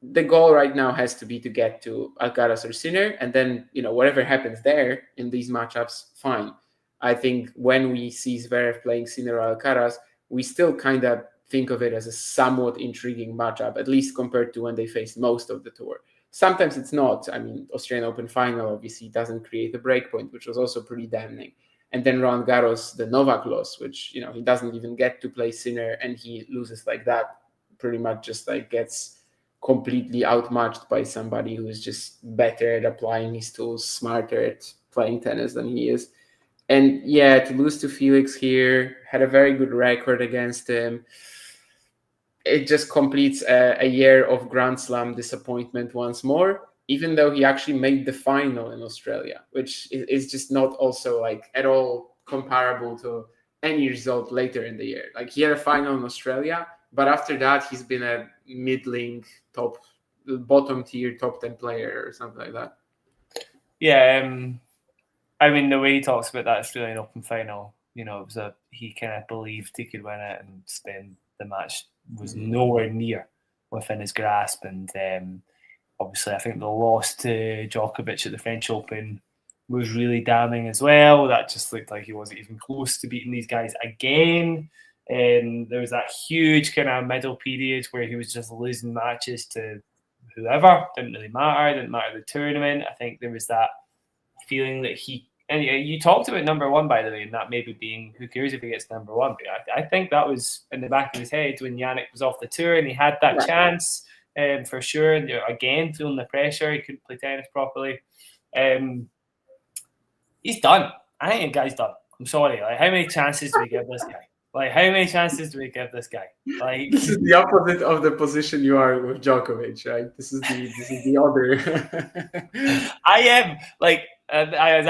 the goal right now has to be to get to Alcaraz or Sinner. And then, whatever happens there in these matchups, fine. I think when we see Zverev playing Sinner or Alcaraz, we still kind of think of it as a somewhat intriguing matchup, at least compared to when they faced most of the tour. Sometimes it's not. I mean, Australian Open final obviously doesn't create a breakpoint, which was also pretty damning. And then Roland Garros, the Novak loss, which, he doesn't even get to play Sinner, and he loses like that, pretty much just like gets completely outmatched by somebody who is just better at applying his tools, smarter at playing tennis than he is. And to lose to Felix here, had a very good record against him. It just completes a year of Grand Slam disappointment once more, even though he actually made the final in Australia, which is just not also like at all comparable to any result later in the year. Like, he had a final in Australia, but after that, he's been a middling bottom tier top 10 player or something like that. Yeah, I mean, the way he talks about that Australian Open final, it was he kind of believed he could win it, and then the match was nowhere near within his grasp. And obviously, I think the loss to Djokovic at the French Open was really damning as well. That just looked like he wasn't even close to beating these guys again. There was that huge kind of middle period where he was just losing matches to whoever. Didn't really matter. Didn't matter the tournament. I think there was that feeling that and you talked about number one, by the way, and that maybe being, who cares if he gets number one? But I think that was in the back of his head when Yannick was off the tour and he had that chance for sure. And again, feeling the pressure, he couldn't play tennis properly. He's done. I think the guy's done. I'm sorry. Like, how many chances do we give this guy? Like, how many chances do we give this guy? Like, this is the opposite of the position you are with Djokovic, right? This is the other. I am like, I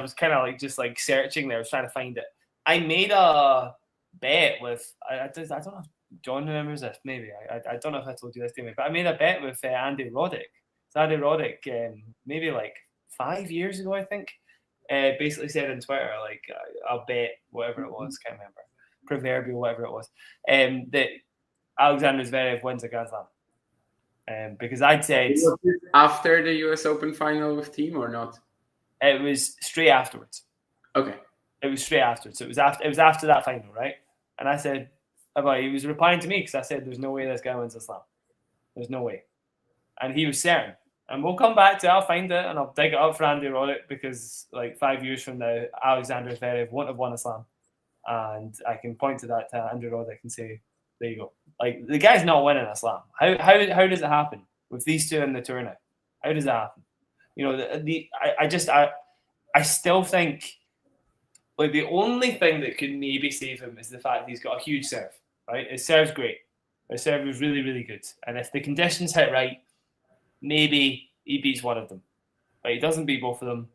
was kind of like just like searching there, I was trying to find it. I made a bet with I don't know if John remembers this. Maybe I don't know if I told you this, David, but I made a bet with Andy Roddick. So Andy Roddick, maybe like 5 years ago, I think, basically said on Twitter, like, I'll bet whatever it was, can't remember, proverbial whatever it was, that Alexander Zverev wins a Grand Slam. Because I'd said after the US Open final with Team or not? It was straight afterwards. Okay. It was straight afterwards. It was after that final, right? And I said, he was replying to me because I said, there's no way this guy wins a slam. There's no way. And he was certain. And we'll come back to it. I'll find it and I'll dig it up for Andy Roddick, because like 5 years from now, Alexander Zverev won't have won a slam. And I can point to that to Andrew Roddick and say, there you go. Like, the guy's not winning a slam. How does it happen with these two in the tour now? How does that happen? I still think like the only thing that could maybe save him is the fact that he's got a huge serve, right? His serve's great. His serve is really, really good. And if the conditions hit right, maybe he beats one of them. But he doesn't beat both of them.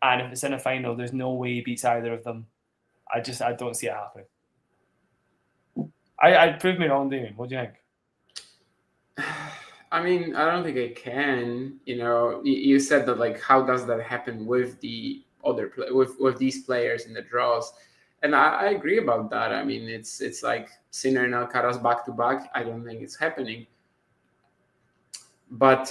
And if it's in a final, there's no way he beats either of them. I don't see it happening. I'd prove me wrong, Damien. What do you think? I mean, I don't think it can. You said that, like, how does that happen with the other with these players in the draws? And I agree about that. I mean, it's like Sinner and Alcaraz back to back. I don't think it's happening. But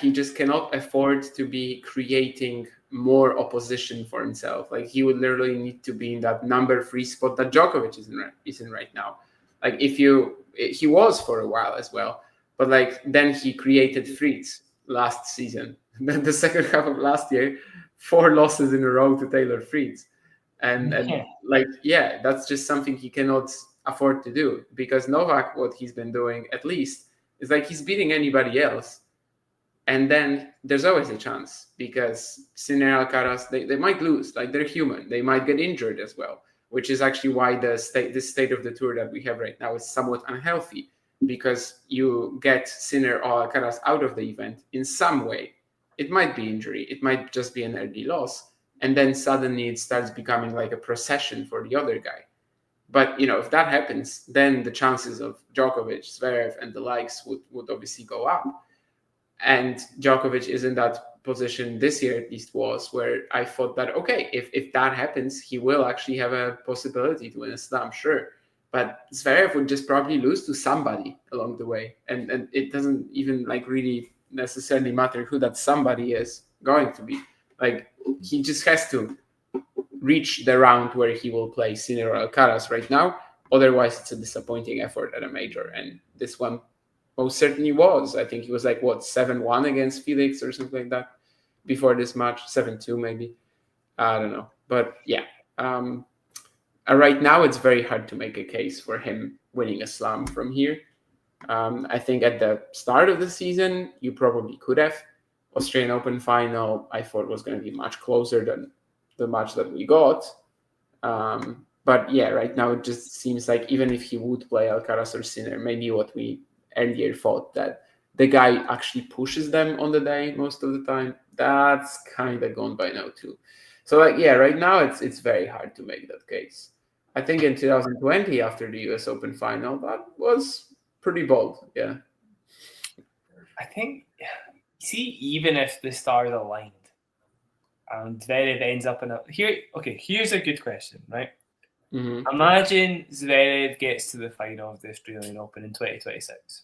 he just cannot afford to be creating more opposition for himself. Like, he would literally need to be in that number 3 spot that Djokovic is in right now. Like, he was for a while as well, but like then he created threats last season. Then the second half of last year, 4 losses in a row to Taylor Fritz. And that's just something he cannot afford to do, because Novak, what he's been doing at least, is like he's beating anybody else. And then there's always a chance, because Sinner, Alcaraz, they might lose. Like, they're human. They might get injured as well, which is actually why this state of the tour that we have right now is somewhat unhealthy, because you get Sinner or Alcaraz out of the event in some way. It might be injury. It might just be an early loss. And then suddenly it starts becoming like a procession for the other guy. But, if that happens, then the chances of Djokovic, Zverev, and the likes would obviously go up. And Djokovic is in that position this year, at least was, where I thought that, okay, if that happens, he will actually have a possibility to win a slam, sure. But Zverev would just probably lose to somebody along the way. And it doesn't even like really necessarily matter who that somebody is going to be. Like, he just has to reach the round where he will play Sinner or Alcaraz right now. Otherwise, it's a disappointing effort at a major. And this one most certainly was. I think he was like, 7-1 against Felix or something like that before this match. 7-2 maybe. I don't know. But right now it's very hard to make a case for him winning a slam from here. I think at the start of the season, you probably could have. Australian Open final, I thought was going to be much closer than the match that we got. But right now it just seems like even if he would play Alcaraz or Sinner, maybe what we earlier thought, that the guy actually pushes them on the day most of the time, that's kind of gone by now too. So right now it's very hard to make that case. I think in 2020, after the US Open final, that was pretty bold. Yeah. I think, see, even if the stars aligned and Zverev ends up in here's a good question, right? Mm-hmm. Imagine Zverev gets to the final of the Australian Open in 2026.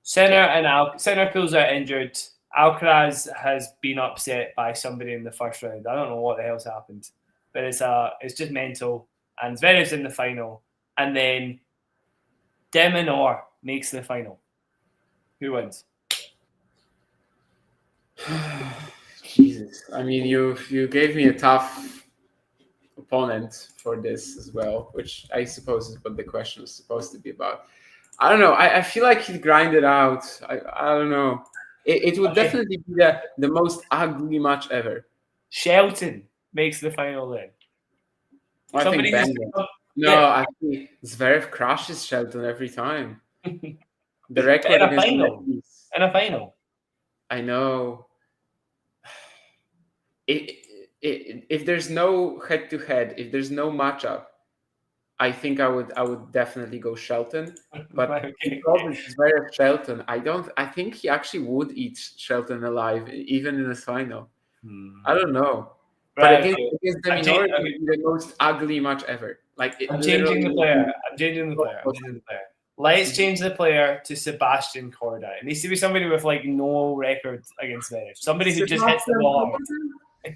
Sinner pulls out injured. Alcaraz has been upset by somebody in the first round. I don't know what the hell's happened, but it's just mental. And Zverev's in the final, and then De Minaur makes the final. Who wins? Jesus, I mean, you gave me a tough opponent for this as well, which I suppose is what the question was supposed to be about. I don't know. I feel like he'd grind it out. I don't know. It would definitely be the most ugly match ever. Shelton makes the final then. I think actually, Zverev crushes Shelton every time. The record in a final. I know. If there's no head-to-head, if there's no matchup, I think I would definitely go Shelton. But probably Zverev Shelton, I think he actually would eat Shelton alive, even in the final. I don't know. But against De Minaur, it would be the most ugly match ever. Like, I'm changing the player. Let's change the player to Sebastian Corda. It needs to be somebody with like no record against Zverev. Somebody who just hits the ball.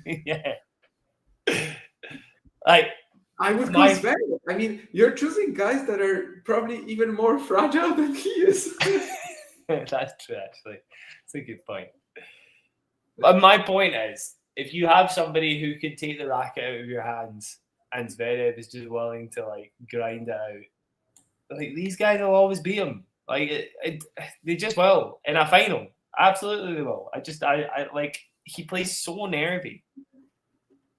Yeah. Like, I would go Zverev. I mean, you're choosing guys that are probably even more fragile than he is. That's true, actually. That's a good point. But my point is, if you have somebody who can take the racket out of your hands, and Zverev is just willing to like grind it out, like, these guys will always beat him. Like, they just will in a final. Absolutely, they will. I like, he plays so nervy.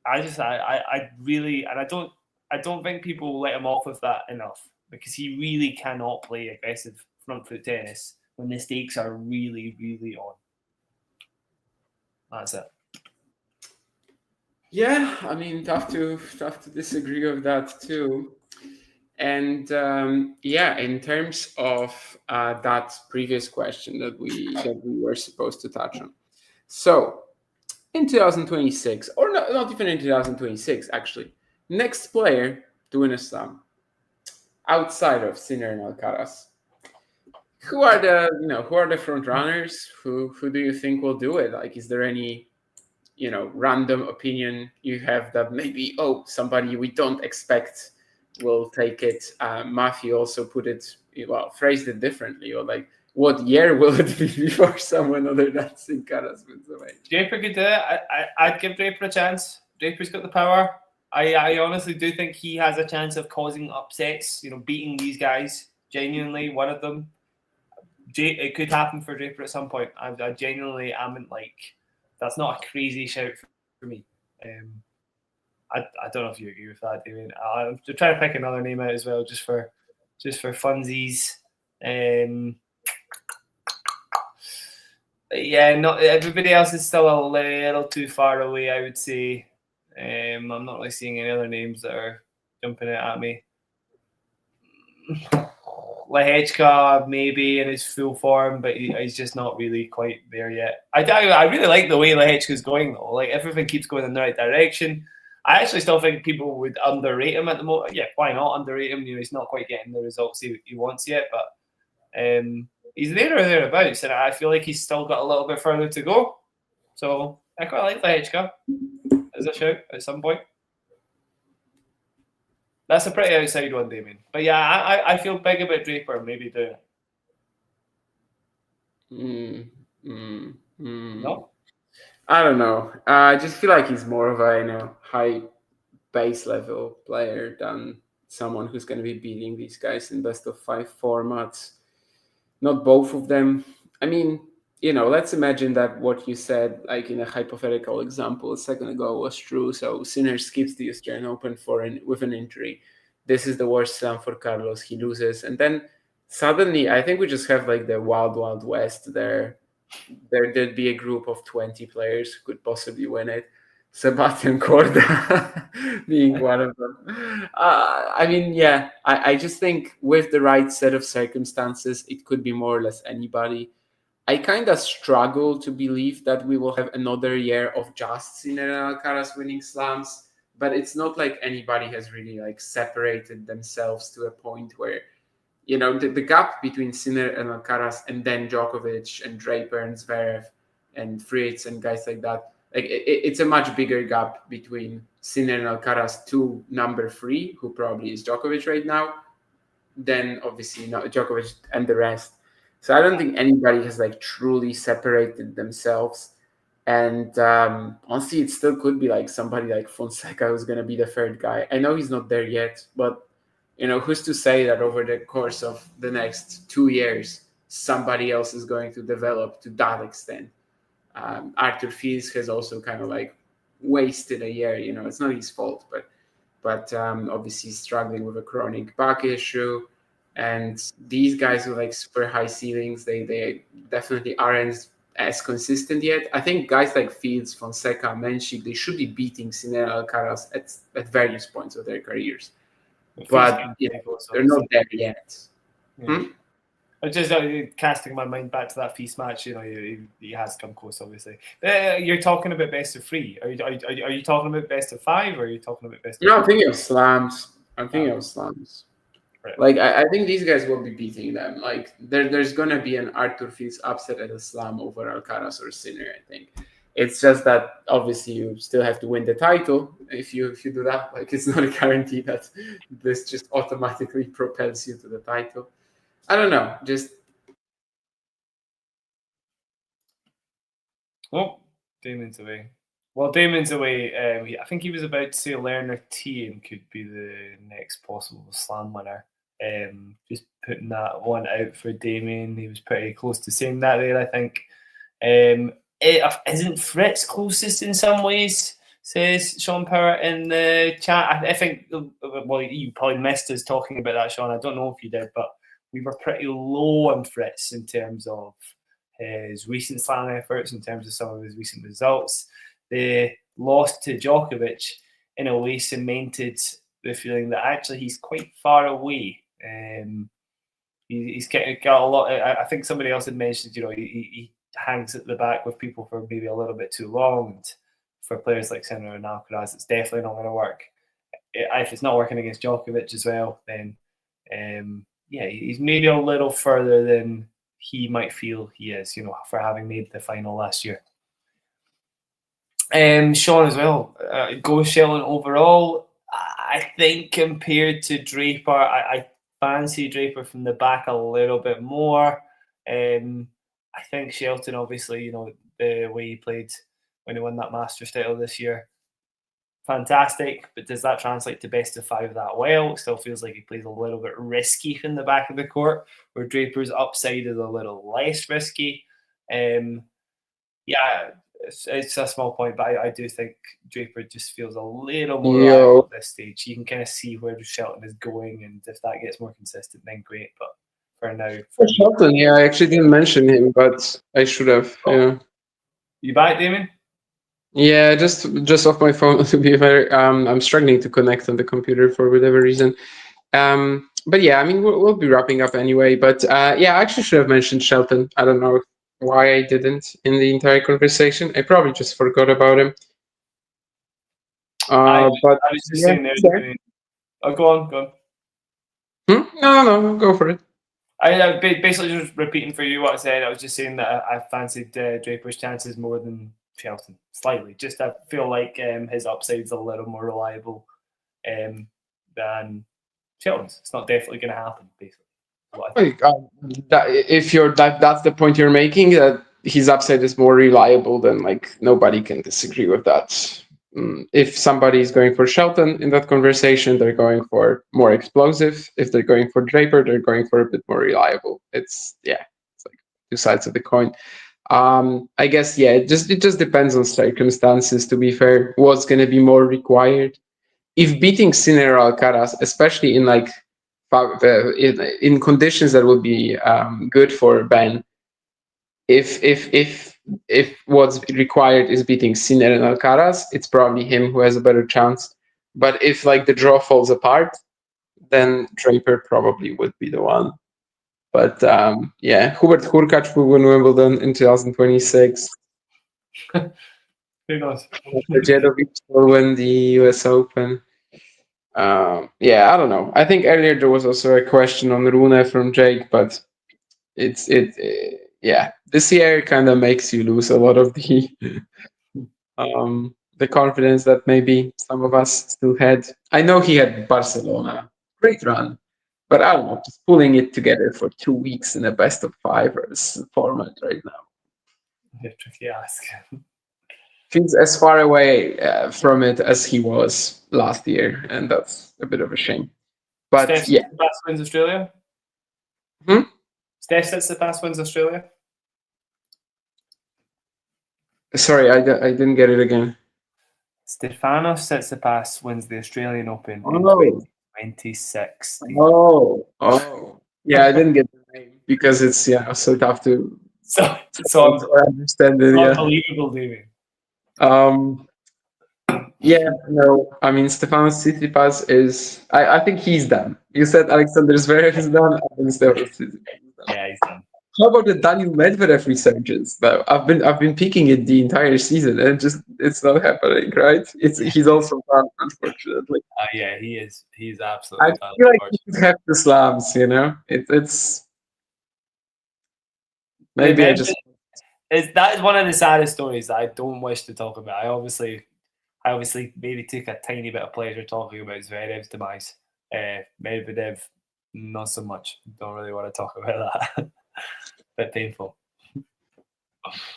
I really, and I don't think people will let him off with that enough, because he really cannot play aggressive front foot tennis when the stakes are really, really on. That's it. Yeah, I mean, tough to disagree with that too. And in terms of that previous question that we were supposed to touch on. So in 2026, or not even in 2026, actually, next player to win a slam outside of Sinner and Alcaraz Who are the front runners? Who do you think will do it? Like, is there any random opinion you have that maybe somebody we don't expect will take it? Matthew also phrased it differently, or like, what year will it be before someone other than Alcaraz wins away? Draper could do it. I'd give Draper a chance. Draper's got the power. I honestly do think he has a chance of causing upsets, beating these guys. Genuinely, one of them. It could happen for Draper at some point. I genuinely am that's not a crazy shout for me. I don't know if you agree with that, Damien. I'm trying to pick another name out as well, just for funsies. Not everybody else is still a little too far away, I would say. I'm not really seeing any other names that are jumping out at me. Lehechka maybe in his full form, but he's just not really quite there yet. I really like the way Lehechka's going though. Like, everything keeps going in the right direction. I actually still think people would underrate him at the moment. Yeah, why not underrate him? He's not quite getting the results he wants yet, but he's there or thereabouts, and I feel like he's still got a little bit further to go. So I quite like Lehechka as a shout at some point. That's a pretty outside one, Damien. But yeah, I feel big about Draper maybe doing it. No? I don't know. I just feel like he's more of a high base level player than someone who's going to be beating these guys in best of 5 formats. Not both of them. I mean, let's imagine that what you said, like in a hypothetical example a second ago, was true. So Sinner skips the Australian Open with an injury. This is the worst slam for Carlos. He loses. And then suddenly, I think we just have like the wild, wild west there. There'd be a group of 20 players who could possibly win it. Sebastian Korda being one of them. I just think with the right set of circumstances, it could be more or less anybody. I kind of struggle to believe that we will have another year of just Sinner and Alcaraz winning slams, but it's not like anybody has really like separated themselves to a point where, the gap between Sinner and Alcaraz and then Djokovic and Draper and Zverev and Fritz and guys like that, like it's a much bigger gap between Sinner and Alcaraz to number 3, who probably is Djokovic right now, than obviously Djokovic and the rest. So I don't think anybody has like truly separated themselves. And honestly, it still could be like somebody like Fonseca who's going to be the third guy. I know he's not there yet, but who's to say that over the course of the next 2 years, somebody else is going to develop to that extent. Arthur Fils has also kind of like wasted a year. It's not his fault, but obviously struggling with a chronic back issue. And these guys with like super high ceilings, they definitely aren't as consistent yet. I think guys like Fields, Fonseca, Menchik, they should be beating Sinner and Alcaraz at various points of their careers. But they're not there yet. Yeah. I'm just casting my mind back to that Feast match. He has come close, obviously. You're talking about best of 3. Are you talking about best of 5, or are you talking about best of 3? No, I'm thinking of slams. Right. Like, I think these guys will be beating them. Like, there's going to be an Arthur Fils upset at a slam over Alcaraz or Sinner, I think. It's just that, obviously, you still have to win the title if you do that. Like, it's not a guarantee that this just automatically propels you to the title. I don't know. Oh, Damon's away. Well, Damon's away. I think he was about to say Lerner Thiem could be the next possible slam winner. Just putting that one out for Damien. He was pretty close to saying that there, I think. Isn't Fritz closest in some ways, says Sean Power in the chat. I think, well, you probably missed us talking about that, Sean. I don't know if you did, but we were pretty low on Fritz in terms of his recent slam efforts, in terms of some of his recent results. The loss to Djokovic in a way cemented the feeling that actually he's quite far away. He's got a lot. I think somebody else had mentioned, he hangs at the back with people for maybe a little bit too long. And for players like Sinner and Alcaraz, it's definitely not going to work. If it's not working against Djokovic as well, then yeah, he's maybe a little further than he might feel he is, for having made the final last year. Sean as well. Go Shelton overall. I think compared to Draper, I fancy Draper from the back a little bit more. I think Shelton, obviously, the way he played when he won that Masters title this year, fantastic. But does that translate to best of 5 that well? It still feels like he plays a little bit risky from the back of the court, where Draper's upside is a little less risky. Yeah, it's a small point, but I do think Draper just feels a little more reliable at this stage. You can kind of see where Shelton is going, and if that gets more consistent, then great. But for now, Shelton, yeah, I actually didn't mention him, but I should have. Yeah. You back, Damien? Yeah, just off my phone to be fair. I'm struggling to connect on the computer for whatever reason. But yeah, I mean, we'll be wrapping up anyway. But yeah, I actually should have mentioned Shelton. I don't know why I didn't in the entire conversation. I probably just forgot about him. But I was just saying there. Oh, go on. No, go for it. I basically just repeating for you what I said. I was just saying that I fancied Draper's chances more than Shelton, slightly. Just I feel like his upside's a little more reliable than Shelton's. It's not definitely going to happen, basically. That's the point you're making, that his upside is more reliable, then like nobody can disagree with that. If somebody is going for Shelton in that conversation, they're going for more explosive. If they're going for Draper, they're going for a bit more reliable. It's like two sides of the coin. I guess it just depends on circumstances. To be fair, what's going to be more required? If beating Sinner or Alcaraz, especially in in conditions that would be good for Ben, if what's required is beating Sinner and Alcaraz, it's probably him who has a better chance. But if the draw falls apart, then Draper probably would be the one. But Hubert Hurkacz will win Wimbledon in 2026. Who knows? Djokovic will win the US Open. I don't know. I think earlier there was also a question on Rune from Jake, but this year kind of makes you lose a lot of the confidence that maybe some of us still had. I know he had Barcelona, great run, but I don't know, just pulling it together for 2 weeks in a best of 5 format right now. Tricky ask. He's as far away from it as he was last year, and that's a bit of a shame. But Steph sets the past wins Australia. Steph sets the past wins Australia. Sorry, I didn't get it again. Stefanos Tsitsipas wins the Australian Open in 2026. Oh, yeah, I didn't get the name because it's so tough to understand it. Unbelievable, David. I mean, Stefanos Tsitsipas is. I think he's done. You said Alexander Zverev is done. I think Stefanos Tsitsipas is done. Yeah, he's done. How about the Daniel Medvedev resurgence? Though I've been picking it the entire season, and it's not happening. Right? He's also done, unfortunately. Yeah, he is. He's absolutely. I feel like he should have the slams. It's maybe that is one of the saddest stories that I don't wish to talk about. I obviously maybe took a tiny bit of pleasure talking about Zverev's demise. Medvedev, not so much. Don't really want to talk about that. Bit painful.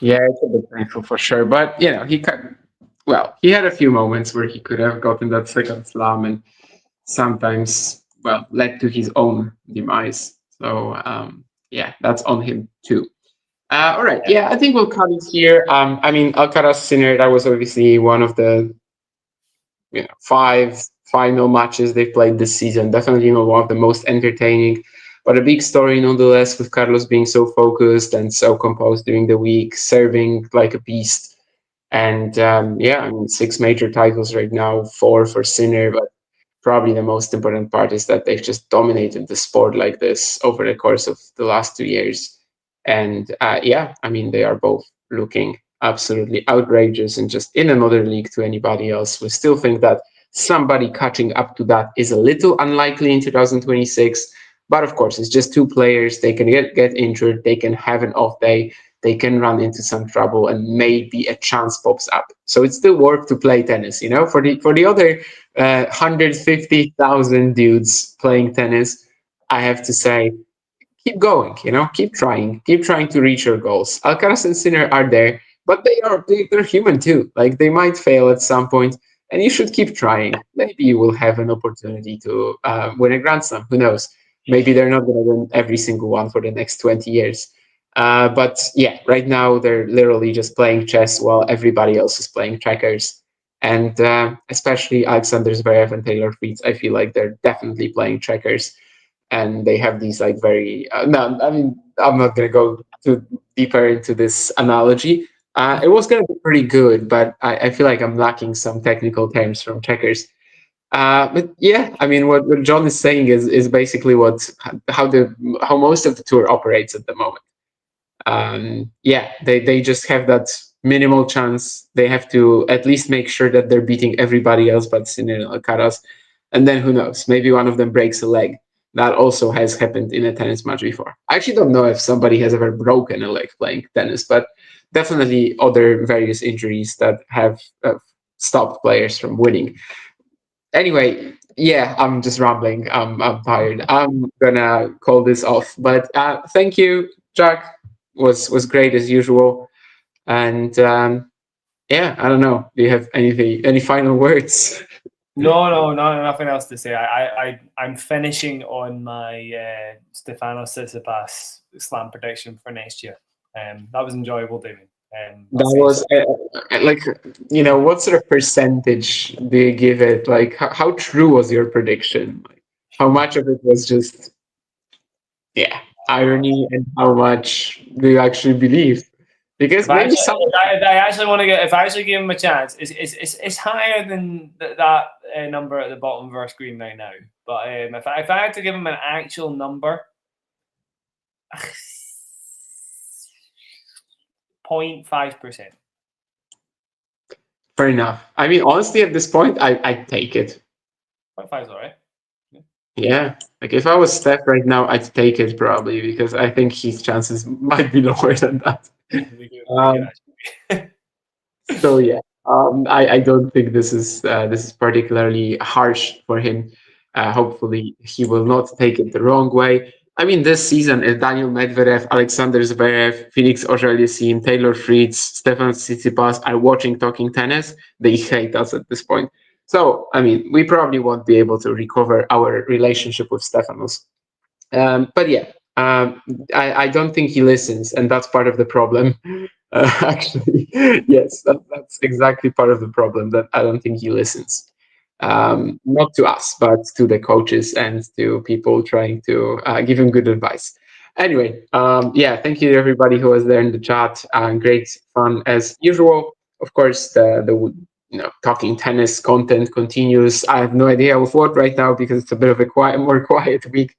Yeah, it's a bit painful for sure. But he had a few moments where he could have gotten that second slam, and sometimes led to his own demise. So that's on him too. All right. Yeah, I think we'll cut it here. I mean, Alcaraz Sinner, that was obviously one of the 5 final matches they've played this season. Definitely one of the most entertaining, but a big story nonetheless, with Carlos being so focused and so composed during the week, serving like a beast. And 6 major titles right now, 4 for Sinner, but probably the most important part is that they've just dominated the sport like this over the course of the last 2 years. And they are both looking absolutely outrageous and just in another league to anybody else. We still think that somebody catching up to that is a little unlikely in 2026, But of course, it's just two players. They can get injured. They can have an off day. They can run into some trouble, and maybe a chance pops up. So it's still worth to play tennis. For the other 150,000 dudes playing tennis, I have to say, keep going. Keep trying to reach your goals. Alcaraz and Sinner are there, but they're human too. Like, they might fail at some point, and you should keep trying. Maybe you will have an opportunity to win a Grand Slam. Who knows? Maybe they're not going to win every single one for the next 20 years. But yeah, right now they're literally just playing chess while everybody else is playing checkers. And especially Alexander Zverev and Taylor Fritz, I feel like they're definitely playing checkers. And they have these like very no, I mean, I'm not going to go too deeper into this analogy. It was going to be pretty good, but I feel like I'm lacking some technical terms from checkers. But yeah, I mean, what John is saying is basically how most of the tour operates at the moment. Yeah, they just have that minimal chance. They have to at least make sure that they're beating everybody else but Sinner and Alcaraz. And then who knows, maybe one of them breaks a leg. That also has happened in a tennis match before. I actually don't know if somebody has ever broken a leg playing tennis, but definitely other various injuries that have stopped players from winning. Anyway, yeah, I'm just rambling. I'm tired. I'm gonna call this off. But thank you, Jack. Was great as usual. And yeah, I don't know. Do you have any final words? No, nothing else to say. I'm finishing on my Stefanos Tsitsipas slam prediction for next year. That was enjoyable, David. That was like, what sort of percentage do you give it? Like, how true was your prediction? Like, how much of it was just, irony, and how much do you actually believe? Because maybe if I actually want to get, if I actually give him a chance, it's higher than that number at the bottom of our screen right now. But if I had to give him an actual number, 0.5%. Fair enough. I mean, honestly, at this point, I'd take it. 0.5 is all right. Yeah, like if I was Steph right now, I'd take it probably, because I think his chances might be lower than that. So yeah, I don't think this is particularly harsh for him. Hopefully, he will not take it the wrong way. I mean, this season, if Daniel Medvedev, Alexander Zverev, Felix Auger-Aliassime, Taylor Fritz, Stefanos Tsitsipas are watching Talking Tennis, they hate us at this point. So, I mean, we probably won't be able to recover our relationship with Stefanos. But yeah, I don't think he listens, and that's part of the problem. Actually, yes, that's exactly part of the problem, that I don't think he listens. Not to us, but to the coaches and to people trying to give him good advice. Anyway, yeah, thank you to everybody who was there in the chat. Great fun as usual. Of course, the Talking Tennis content continues. I have no idea of what right now, because it's a bit of a more quiet week,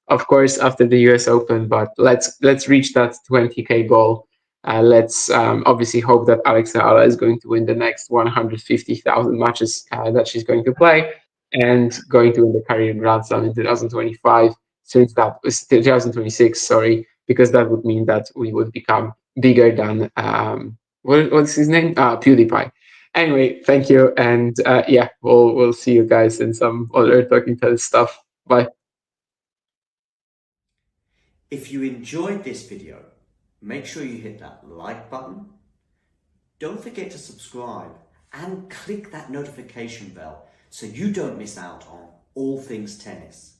of course, after the US Open. But let's reach that 20K goal. Let's obviously hope that Alexa Ala is going to win the next 150,000 matches that she's going to play, and going to win the career Grand Slam in 2025, since that was 2026, sorry, because that would mean that we would become bigger than, what's his name? PewDiePie. Anyway, thank you. And yeah, we'll see you guys in some other Talking Tennis stuff. Bye. If you enjoyed this video, make sure you hit that like button. Don't forget to subscribe and click that notification bell so you don't miss out on all things tennis.